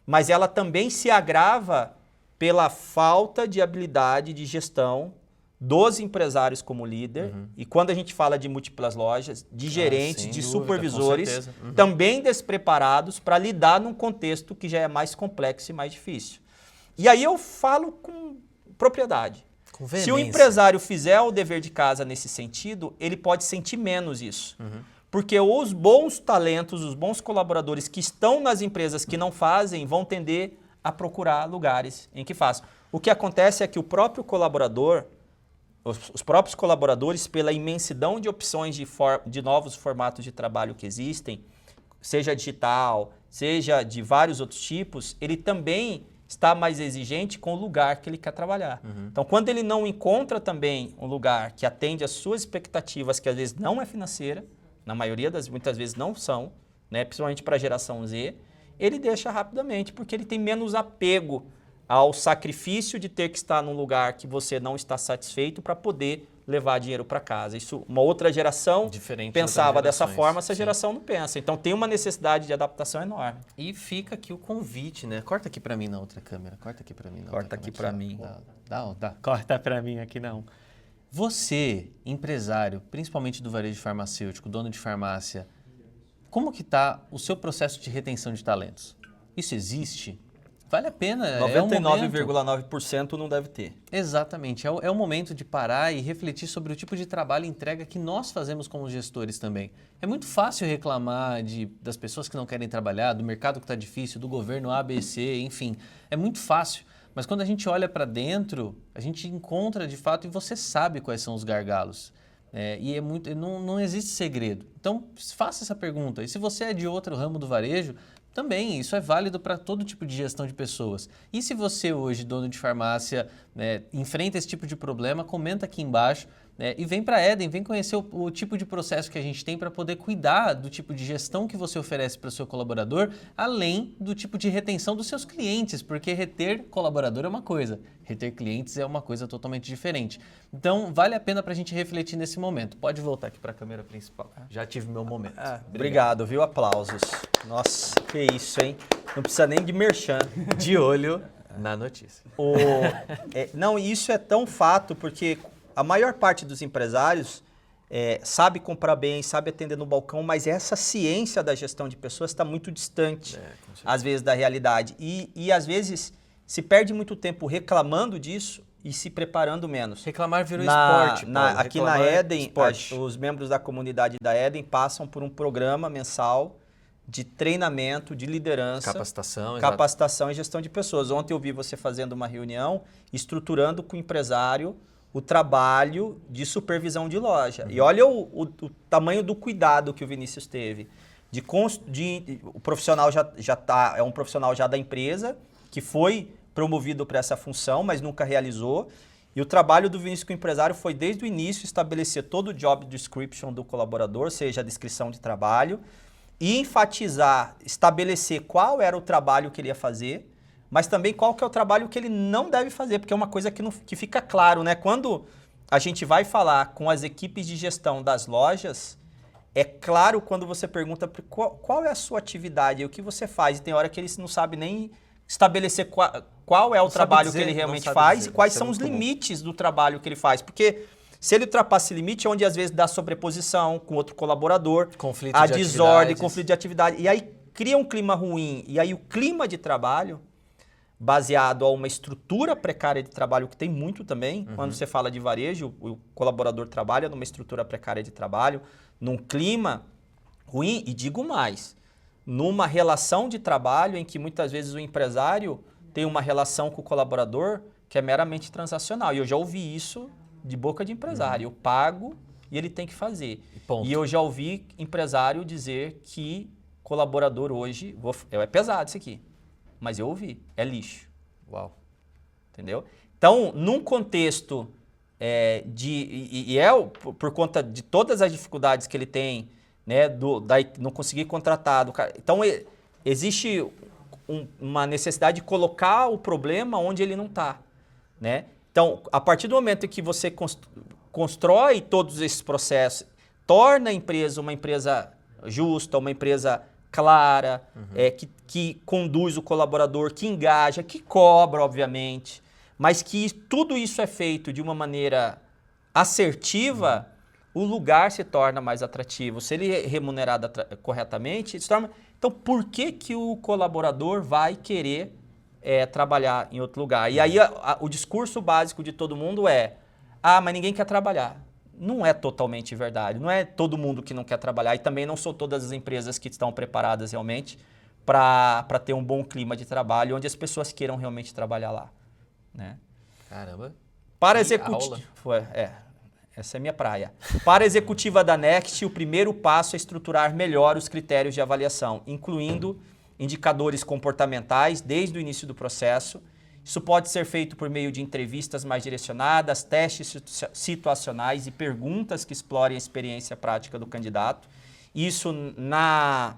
A: mas ela também se agrava pela falta de habilidade de gestão dos empresários como líder, e quando a gente fala de múltiplas lojas, de gerentes,
B: sem
A: de
B: dúvida,
A: supervisores,
B: com certeza.
A: também despreparados para lidar num contexto que já é mais complexo e mais difícil. E aí eu falo com propriedade.
B: Com
A: Se o
B: veemência.
A: empresário fizer o dever de casa nesse sentido, ele pode sentir menos isso. Porque os bons talentos, os bons colaboradores que estão nas empresas que não fazem, vão tender a procurar lugares em que façam. O que acontece é que o próprio colaborador, os próprios colaboradores, pela imensidão de opções de novos formatos de trabalho que existem, seja digital, seja de vários outros tipos, ele também está mais exigente com o lugar que ele quer trabalhar. Então, quando ele não encontra também um lugar que atende às suas expectativas, que às vezes não é financeira, na maioria muitas vezes não são, né, principalmente para a geração Z, ele deixa rapidamente, porque ele tem menos apego ao sacrifício de ter que estar num lugar que você não está satisfeito para poder levar dinheiro para casa. Isso, uma outra geração
B: Diferente
A: pensava
B: das
A: dessa
B: gerações,
A: forma, essa
B: sim.
A: geração não pensa. Então tem uma necessidade de adaptação enorme.
B: E fica aqui o convite, né? Corta aqui pra mim na outra câmera. Corta aqui pra mim na
A: Corta
B: outra
A: aqui
B: câmera.
A: pra mim.
B: Dá. Corta pra mim aqui não. Você, empresário, principalmente do varejo farmacêutico, dono de farmácia, como que tá o seu processo de retenção de talentos? Isso existe? Vale a pena, é um momento.
A: 99,9% não deve ter.
B: Exatamente, é o momento de parar e refletir sobre o tipo de trabalho e entrega que nós fazemos como gestores também. É muito fácil reclamar das pessoas que não querem trabalhar, do mercado que está difícil, do governo ABC, enfim, é muito fácil. Mas quando a gente olha para dentro, a gente encontra de fato e você sabe quais são os gargalos. E não existe segredo. Então, faça essa pergunta. E se você é de outro ramo do varejo, também isso é válido para todo tipo de gestão de pessoas. E se você hoje, dono de farmácia, enfrenta esse tipo de problema, comenta aqui embaixo e vem para a Eden, vem conhecer o tipo de processo que a gente tem para poder cuidar do tipo de gestão que você oferece para o seu colaborador, além do tipo de retenção dos seus clientes, porque reter colaborador é uma coisa, reter clientes é uma coisa totalmente diferente. Então, vale a pena para a gente refletir nesse momento. Pode voltar aqui para a câmera principal. Já tive meu momento.
A: Obrigado, viu? Aplausos. Nossa, que isso, hein? Não precisa nem de merchan.
B: De olho na notícia.
A: Não, isso é tão fato, porque a maior parte dos empresários sabe comprar bem, sabe atender no balcão, mas essa ciência da gestão de pessoas está muito distante, às vezes, da realidade. E às vezes, se perde muito tempo reclamando disso e se preparando menos.
B: Reclamar virou esporte, Paulo.
A: Aqui na Eden, os membros da comunidade da Eden passam por um programa mensal de treinamento, de liderança, capacitação e gestão de pessoas. Ontem eu vi você fazendo uma reunião, estruturando com o empresário o trabalho de supervisão de loja. E olha o tamanho do cuidado que o Vinícius teve. O profissional é um profissional já da empresa, que foi promovido para essa função, mas nunca realizou. E o trabalho do Vinícius com o empresário foi, desde o início, estabelecer todo o job description do colaborador, seja a descrição de trabalho, e enfatizar, estabelecer qual era o trabalho que ele ia fazer, mas também qual que é o trabalho que ele não deve fazer, porque é uma coisa que fica claro, né? Quando a gente vai falar com as equipes de gestão das lojas, é claro quando você pergunta qual é a sua atividade e o que você faz, e tem hora que eles não sabem nem estabelecer qual é o trabalho que ele realmente faz e quais são os limites do trabalho que ele faz, porque se ele ultrapassa esse limite, é onde às vezes dá sobreposição com outro colaborador, a desordem, conflito de atividade, e aí cria um clima ruim, e aí o clima de trabalho, baseado a uma estrutura precária de trabalho, que tem muito também, quando você fala de varejo, o colaborador trabalha numa estrutura precária de trabalho, num clima ruim, e digo mais, numa relação de trabalho em que muitas vezes o empresário tem uma relação com o colaborador que é meramente transacional. E eu já ouvi isso de boca de empresário. Eu pago e ele tem que fazer. E eu já ouvi empresário dizer que colaborador hoje... É pesado isso aqui, mas eu ouvi. É lixo.
B: Uau.
A: Entendeu? Então, num contexto por conta de todas as dificuldades que ele tem, né, não conseguir contratar. Então, existe uma necessidade de colocar o problema onde ele não está, né? Então, a partir do momento em que você constrói todos esses processos, torna a empresa uma empresa justa, uma empresa clara, que conduz o colaborador, que engaja, que cobra, obviamente, mas que tudo isso é feito de uma maneira assertiva, o lugar se torna mais atrativo. Se ele é remunerado corretamente, se torna... Então, por que o colaborador vai querer trabalhar em outro lugar? E aí, o discurso básico de todo mundo é, mas ninguém quer trabalhar. Não é totalmente verdade. Não é todo mundo que não quer trabalhar e também não são todas as empresas que estão preparadas realmente para ter um bom clima de trabalho, onde as pessoas queiram realmente trabalhar lá. Né?
B: Caramba.
A: Para
B: Que
A: executivo...
B: aula.
A: Essa é a minha praia. Para a executiva da Next, o primeiro passo é estruturar melhor os critérios de avaliação, incluindo indicadores comportamentais desde o início do processo. Isso pode ser feito por meio de entrevistas mais direcionadas, testes situacionais e perguntas que explorem a experiência prática do candidato. Isso na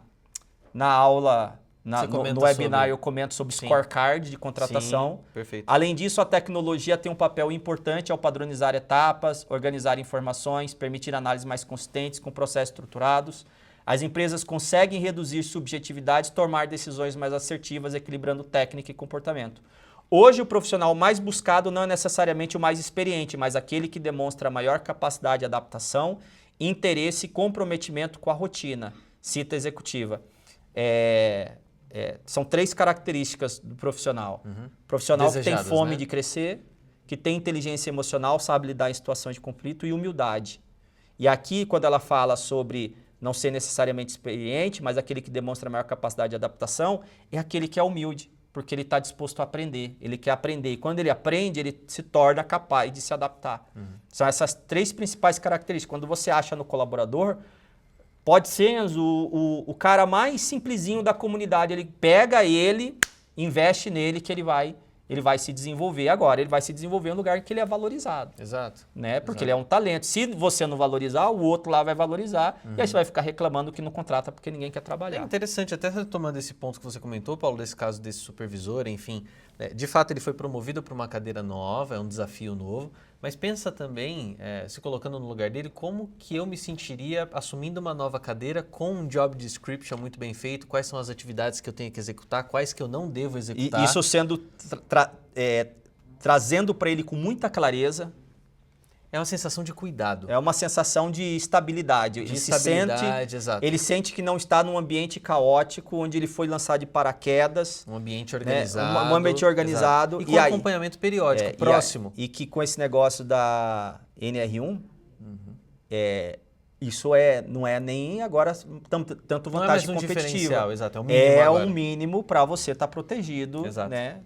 A: aula, no webinar, eu comento sobre scorecard de contratação.
B: Sim, perfeito.
A: Além disso, a tecnologia tem um papel importante ao padronizar etapas, organizar informações, permitir análises mais consistentes com processos estruturados. As empresas conseguem reduzir subjetividades, tomar decisões mais assertivas, equilibrando técnica e comportamento. Hoje, o profissional mais buscado não é necessariamente o mais experiente, mas aquele que demonstra maior capacidade de adaptação, interesse e comprometimento com a rotina. Cita a executiva. São 3 características do profissional. Profissional que tem fome de crescer, que tem inteligência emocional, sabe lidar em situações de conflito e humildade. E aqui, quando ela fala sobre não ser necessariamente experiente, mas aquele que demonstra maior capacidade de adaptação, é aquele que é humilde, porque ele está disposto a aprender, ele quer aprender. E quando ele aprende, ele se torna capaz de se adaptar. São essas 3 principais características. Quando você acha no colaborador, pode ser o cara mais simplesinho da comunidade, ele pega ele, investe nele que ele vai se desenvolver. Agora, ele vai se desenvolver em um lugar que ele é valorizado.
B: Exato.
A: Né? Porque ele é um talento. Se você não valorizar, o outro lá vai valorizar e aí você vai ficar reclamando que não contrata porque ninguém quer trabalhar.
B: É interessante, até retomando esse ponto que você comentou, Paulo, desse caso desse supervisor, enfim, de fato ele foi promovido para uma cadeira nova, é um desafio novo, mas pensa também, se colocando no lugar dele, como que eu me sentiria assumindo uma nova cadeira com um job description muito bem feito, quais são as atividades que eu tenho que executar, quais que eu não devo executar.
A: E isso sendo trazendo para ele com muita clareza.
B: É uma sensação de cuidado.
A: É uma sensação de estabilidade.
B: Exato.
A: Ele sente que não está num ambiente caótico, onde ele foi lançado de paraquedas.
B: Um ambiente organizado.
A: Um ambiente organizado.
B: E com acompanhamento periódico, próximo.
A: E que com esse negócio da NR1, isso não é nem agora tanto vantagem competitiva.
B: Exato, é o mínimo agora.
A: Um mínimo para você estar protegido.
B: Exato.
A: Né?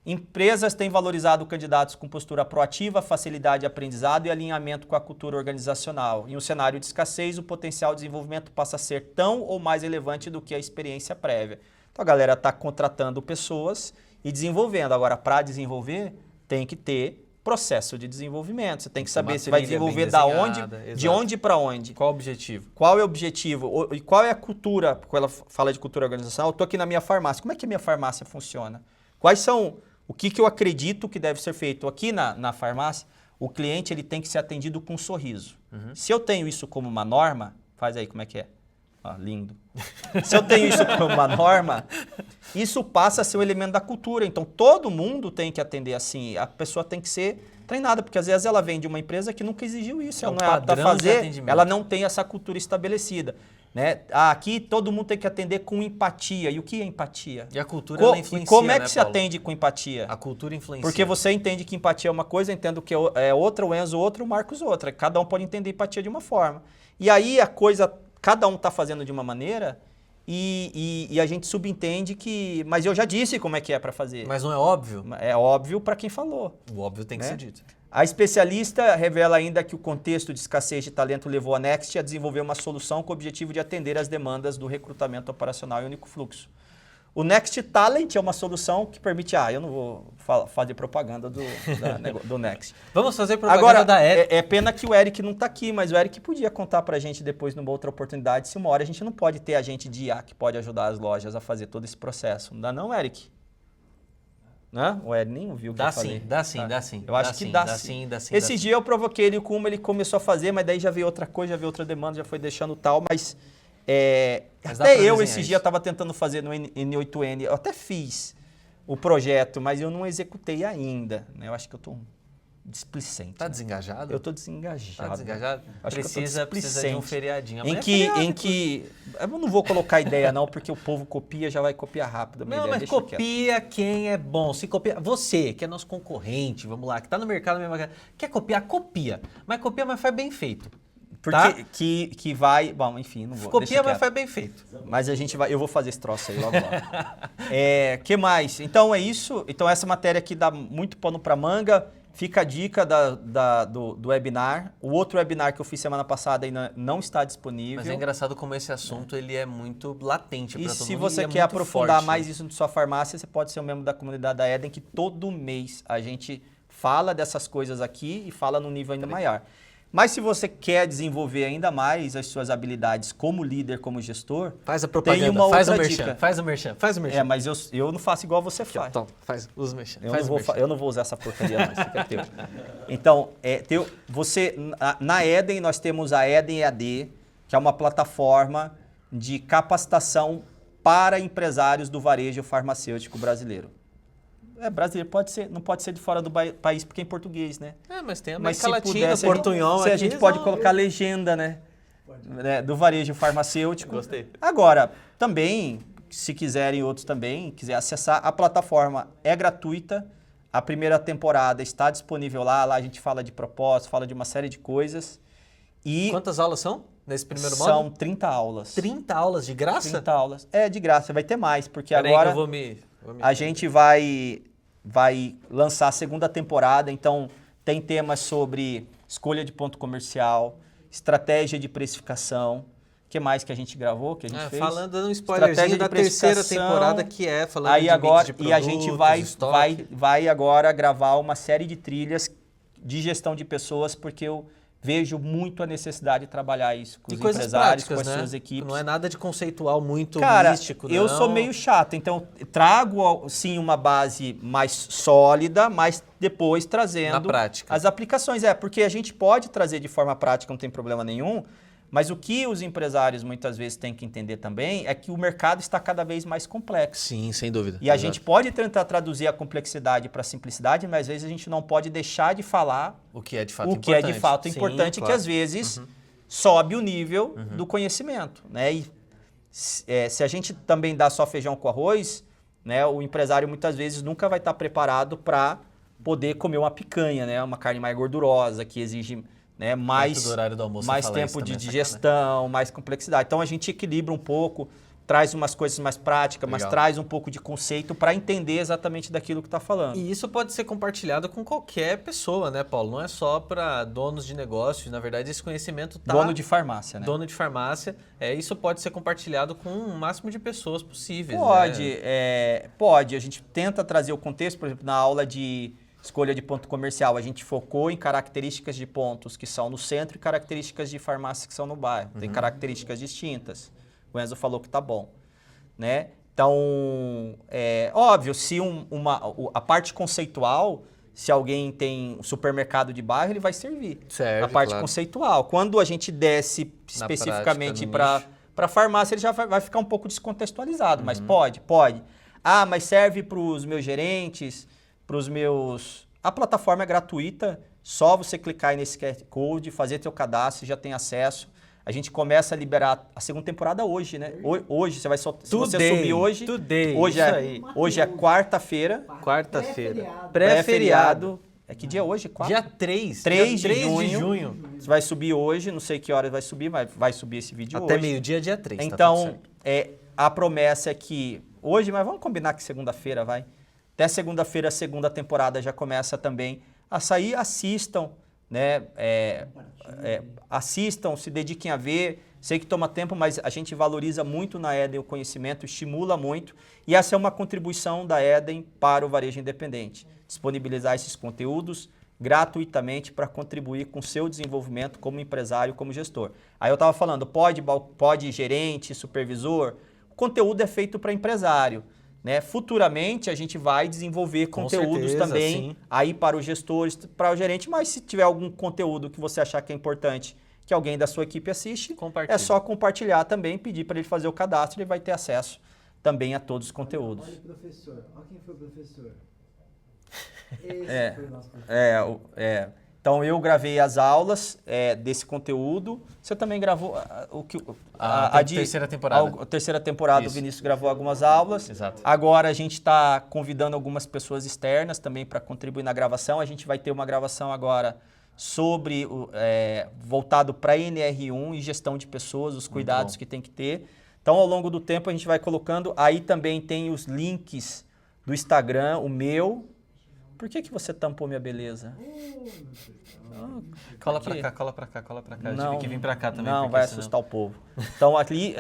A: Empresas têm valorizado candidatos com postura proativa, facilidade de aprendizado e alinhamento com a cultura organizacional. Em um cenário de escassez, o potencial de desenvolvimento passa a ser tão ou mais relevante do que a experiência prévia. Então a galera está contratando pessoas e desenvolvendo. Agora, para desenvolver, tem que ter processo de desenvolvimento. Você tem que saber se vai desenvolver da onde, de onde para onde.
B: Qual o objetivo?
A: Qual é o objetivo? E qual é a cultura? Quando ela fala de cultura organizacional, eu estou aqui na minha farmácia. Como é que a minha farmácia funciona? Quais são... O que eu acredito que deve ser feito? Aqui na farmácia, o cliente ele tem que ser atendido com um sorriso. Se eu tenho isso como uma norma, faz aí como é que é. Lindo. Se eu tenho isso como uma norma, isso passa a ser um elemento da cultura. Então, todo mundo tem que atender assim. A pessoa tem que ser treinada, porque às vezes ela vem de uma empresa que nunca exigiu isso. Ela não é apta a fazer, ela não tem essa cultura estabelecida. Né? Aqui todo mundo tem que atender com empatia. E o que é empatia?
B: E a cultura ela influencia,
A: e como é que
B: né,
A: se
B: Paulo?
A: Atende com empatia?
B: A cultura influencia.
A: Porque você entende que empatia é uma coisa, eu entendo que é outra, o Enzo outra, o Marcos outra. Cada um pode entender empatia de uma forma. E aí a coisa, cada um está fazendo de uma maneira e a gente subentende que... Mas eu já disse como é que é para fazer.
B: Mas não é óbvio?
A: É óbvio para quem falou.
B: O óbvio tem que ser dito.
A: A especialista revela ainda que o contexto de escassez de talento levou a Next a desenvolver uma solução com o objetivo de atender às demandas do recrutamento operacional e único fluxo. O Next Talent é uma solução que permite... eu não vou fazer propaganda do Next.
B: Vamos fazer propaganda
A: agora,
B: da Eric.
A: É pena que o Eric não está aqui, mas o Eric podia contar para a gente depois, numa outra oportunidade, se uma hora a gente não pode ter agente de IA que pode ajudar as lojas a fazer todo esse processo. Não dá não, Eric? Né? O Eric nem ouviu o que eu falei.
B: Dá sim.
A: Eu acho que dá sim. Esse dia eu provoquei ele com uma, ele começou a fazer, mas daí já veio outra coisa, já veio outra demanda, já foi deixando tal, mas até eu esse dia estava tentando fazer no N8N, eu até fiz o projeto, mas eu não executei ainda. Né? Eu acho que eu estou displicente.
B: Tá desengajado?
A: Eu tô desengajado.
B: Tá desengajado?
A: Acho que eu tô
B: Precisa de um
A: displicente.
B: feriadinho.
A: Em
B: Amanhã é
A: que,
B: feriado,
A: em que... Eu não vou colocar ideia não, porque o povo copia, já vai copiar rápido. A minha
B: Não,
A: ideia,
B: mas
A: deixa quieto.
B: copia quem é bom. Se copia, você, que é nosso concorrente, vamos lá, que tá no mercado mesmo, quer copiar, copia. Mas copia, mas faz bem feito.
A: Porque
B: Tá?
A: que vai... Bom, enfim, não vou.
B: Copia,
A: deixa
B: mas
A: quieto.
B: faz bem feito.
A: Mas a gente vai... Eu vou fazer esse troço aí logo lá. Que mais? Então é isso. Então essa matéria aqui dá muito pano pra manga. Fica a dica do webinar. O outro webinar que eu fiz semana passada ainda não está disponível.
B: Mas é engraçado como esse assunto ele é muito latente
A: E
B: para todo
A: se
B: mundo.
A: você
B: e é
A: quer
B: muito
A: aprofundar
B: forte.
A: mais isso na sua farmácia, você pode ser um membro da comunidade da Eden, que todo mês a gente fala dessas coisas aqui e fala num nível ainda maior. Mas se você quer desenvolver ainda mais as suas habilidades como líder, como gestor,
B: Faz a
A: tem
B: propaganda,
A: uma
B: faz o
A: outra
B: merchan,
A: dica.
B: faz o merchan, faz o merchan.
A: Mas eu não faço igual você faz.
B: Então, faz os merchan,
A: Eu
B: faz
A: não,
B: o
A: vou,
B: merchan.
A: eu não vou usar essa porcaria mais, fica teu. Então, na Eden nós temos a Eden EAD, que é uma plataforma de capacitação para empresários do varejo farmacêutico brasileiro. Brasileiro, não pode ser de fora do país, porque é em português, né?
B: Mas tem a
A: Mas
B: América
A: se
B: Latina,
A: pudesse,
B: Portunhol
A: a
B: aqui.
A: gente pode
B: não.
A: colocar legenda, né? Do varejo farmacêutico.
B: Gostei.
A: Agora, também, se quiserem outros também, quiser acessar, a plataforma é gratuita. A primeira temporada está disponível lá. Lá a gente fala de propósito, fala de uma série de coisas. E
B: Quantas aulas são nesse primeiro
A: são
B: módulo?
A: 30 aulas.
B: 30 aulas de graça?
A: 30 aulas. É, de graça. Vai ter mais, porque
B: Peraí que
A: agora
B: eu vou me
A: a gente vai lançar a segunda temporada. Então, tem temas sobre escolha de ponto comercial, estratégia de precificação. O que mais que a gente gravou, que a gente fez?
B: Falando, dando um spoilerzinho
A: Estratégia de
B: da terceira
A: precificação.
B: temporada, que é falando
A: Aí
B: de
A: agora,
B: mix de
A: e a gente
B: produtos,
A: vai agora gravar uma série de trilhas de gestão de pessoas, porque eu vejo muito a necessidade de trabalhar isso com
B: e
A: os
B: coisas
A: empresários,
B: práticas,
A: com as
B: né?
A: suas equipes.
B: Não é nada de conceitual muito
A: Cara,
B: místico, não.
A: eu sou meio chato, então trago sim uma base mais sólida, mas depois trazendo
B: Na prática.
A: as aplicações. Porque a gente pode trazer de forma prática, não tem problema nenhum, mas o que os empresários muitas vezes têm que entender também é que o mercado está cada vez mais complexo.
B: Sim, sem dúvida.
A: E a gente pode tentar traduzir a complexidade para a simplicidade, mas às vezes a gente não pode deixar de falar
B: O que é de fato
A: o que é de fato
B: Sim,
A: importante,
B: claro.
A: que às vezes sobe o nível do conhecimento, né? E se a gente também dá só feijão com arroz, né, o empresário muitas vezes nunca vai estar preparado para poder comer uma picanha, né, uma carne mais gordurosa, que exige, né, mais
B: do horário do almoço
A: mais
B: falar
A: tempo
B: isso
A: de
B: também é
A: digestão, mais complexidade. Então a gente equilibra um pouco, traz umas coisas mais práticas, mas
B: Legal.
A: traz um pouco de conceito para entender exatamente daquilo que está falando.
B: E isso pode ser compartilhado com qualquer pessoa, né, Paulo? Não é só para donos de negócios. Na verdade, esse conhecimento tá...
A: Dono de farmácia, né?
B: Dono de farmácia. Isso pode ser compartilhado com o máximo de pessoas possíveis.
A: Pode,
B: né?
A: pode. A gente tenta trazer o contexto, por exemplo, na aula de escolha de ponto comercial, a gente focou em características de pontos que são no centro e características de farmácia que são no bairro. Tem características distintas. O Enzo falou que tá bom, né? Então, óbvio, se a parte conceitual, se alguém tem um supermercado de bairro, ele vai servir.
B: Certo,
A: a parte
B: claro.
A: conceitual. Quando a gente desce
B: Na
A: especificamente
B: prática, no
A: para farmácia, ele já vai ficar um pouco descontextualizado, mas pode. Ah, mas serve para os meus gerentes, para os meus... A plataforma é gratuita, só você clicar aí nesse QR Code, fazer teu cadastro, já tem acesso. A gente começa a liberar a segunda temporada hoje, né? Hoje, você vai soltar. Se você subir hoje, hoje é quarta-feira,
B: Quarta-feira.
A: pré-feriado. É que dia é hoje?
B: Dia 3.
A: 3
B: dia
A: de
B: 3 de
A: junho.
B: junho.
A: Você vai subir hoje, não sei que horas vai subir, mas vai subir esse vídeo
B: Até
A: hoje.
B: meio-dia, dia 3.
A: Então, a promessa é que hoje, mas vamos combinar que segunda-feira vai. Até segunda-feira, a segunda temporada já começa também a sair. Assistam, né? Assistam, se dediquem a ver. Sei que toma tempo, mas a gente valoriza muito na Eden o conhecimento, estimula muito. E essa é uma contribuição da Eden para o varejo independente. Disponibilizar esses conteúdos gratuitamente para contribuir com o seu desenvolvimento como empresário, como gestor. Aí eu estava falando, pode gerente, supervisor, o conteúdo é feito para empresário. Né? Futuramente a gente vai desenvolver
B: Com
A: conteúdos
B: certeza,
A: também
B: sim.
A: aí para os gestores, para o gerente, mas se tiver algum conteúdo que você achar que é importante, que alguém da sua equipe assiste,
B: Compartilha.
A: é só compartilhar também, pedir para ele fazer o cadastro, ele vai ter acesso também a todos os conteúdos.
C: Olha o professor, olha quem foi o professor. Esse foi o nosso conteúdo.
A: Então eu gravei as aulas desse conteúdo. Você também gravou
B: A terceira temporada.
A: A terceira temporada,
B: Isso.
A: o Vinícius gravou algumas aulas.
B: Exato.
A: Agora a gente está convidando algumas pessoas externas também para contribuir na gravação. A gente vai ter uma gravação agora sobre voltado para NR1 e gestão de pessoas, os cuidados
B: bom.
A: que tem que ter. Então, ao longo do tempo, a gente vai colocando. Aí também tem os links do Instagram, o meu. Por que você tampou minha beleza?
B: Cola
A: Por quê?
B: pra cá, cola pra cá, cola pra cá. Eu tive que vir pra cá também.
A: Não,
B: porque
A: vai
B: senão-
A: assustar o povo. Então, ali...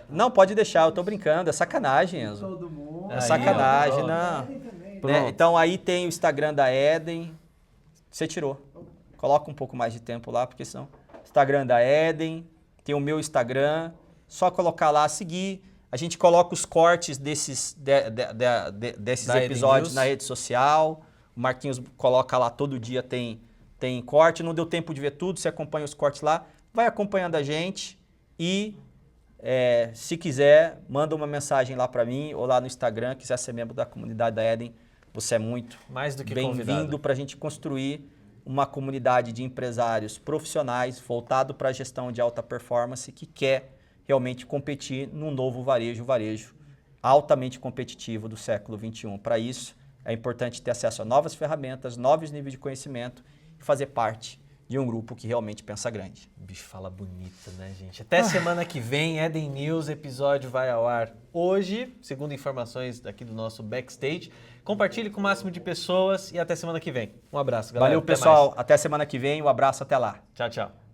A: não, pode deixar, eu tô brincando. É sacanagem, Enzo.
C: Todo mundo.
A: É
B: Aí,
A: sacanagem,
B: ó,
A: não.
C: Ele também.
A: Né? Então, aí tem o Instagram da Eden. Você tirou. Coloca um pouco mais de tempo lá, porque senão... Instagram da Eden, tem o meu Instagram. Só colocar lá, seguir. A gente coloca os cortes desses
B: Da Eden
A: episódios
B: News.
A: na rede social. O Marquinhos coloca lá, todo dia tem corte. Não deu tempo de ver tudo, você acompanha os cortes lá. Vai acompanhando a gente e, se quiser, manda uma mensagem lá para mim ou lá no Instagram. Quiser ser membro da comunidade da Eden, você é muito
B: Mais do que
A: bem-vindo
B: convidado.
A: para a gente construir uma comunidade de empresários profissionais voltado para a gestão de alta performance que quer realmente competir num novo varejo altamente competitivo do século XXI. Para isso, é importante ter acesso a novas ferramentas, novos níveis de conhecimento e fazer parte de um grupo que realmente pensa grande.
B: O bicho fala bonito, né, gente? Até semana que vem, Eden News, episódio vai ao ar hoje, segundo informações aqui do nosso backstage. Compartilhe com o máximo de pessoas e até semana que vem. Um abraço, galera.
A: Valeu,
B: Até
A: pessoal.
B: mais.
A: Até semana que vem. Um abraço. Até lá.
B: Tchau, tchau.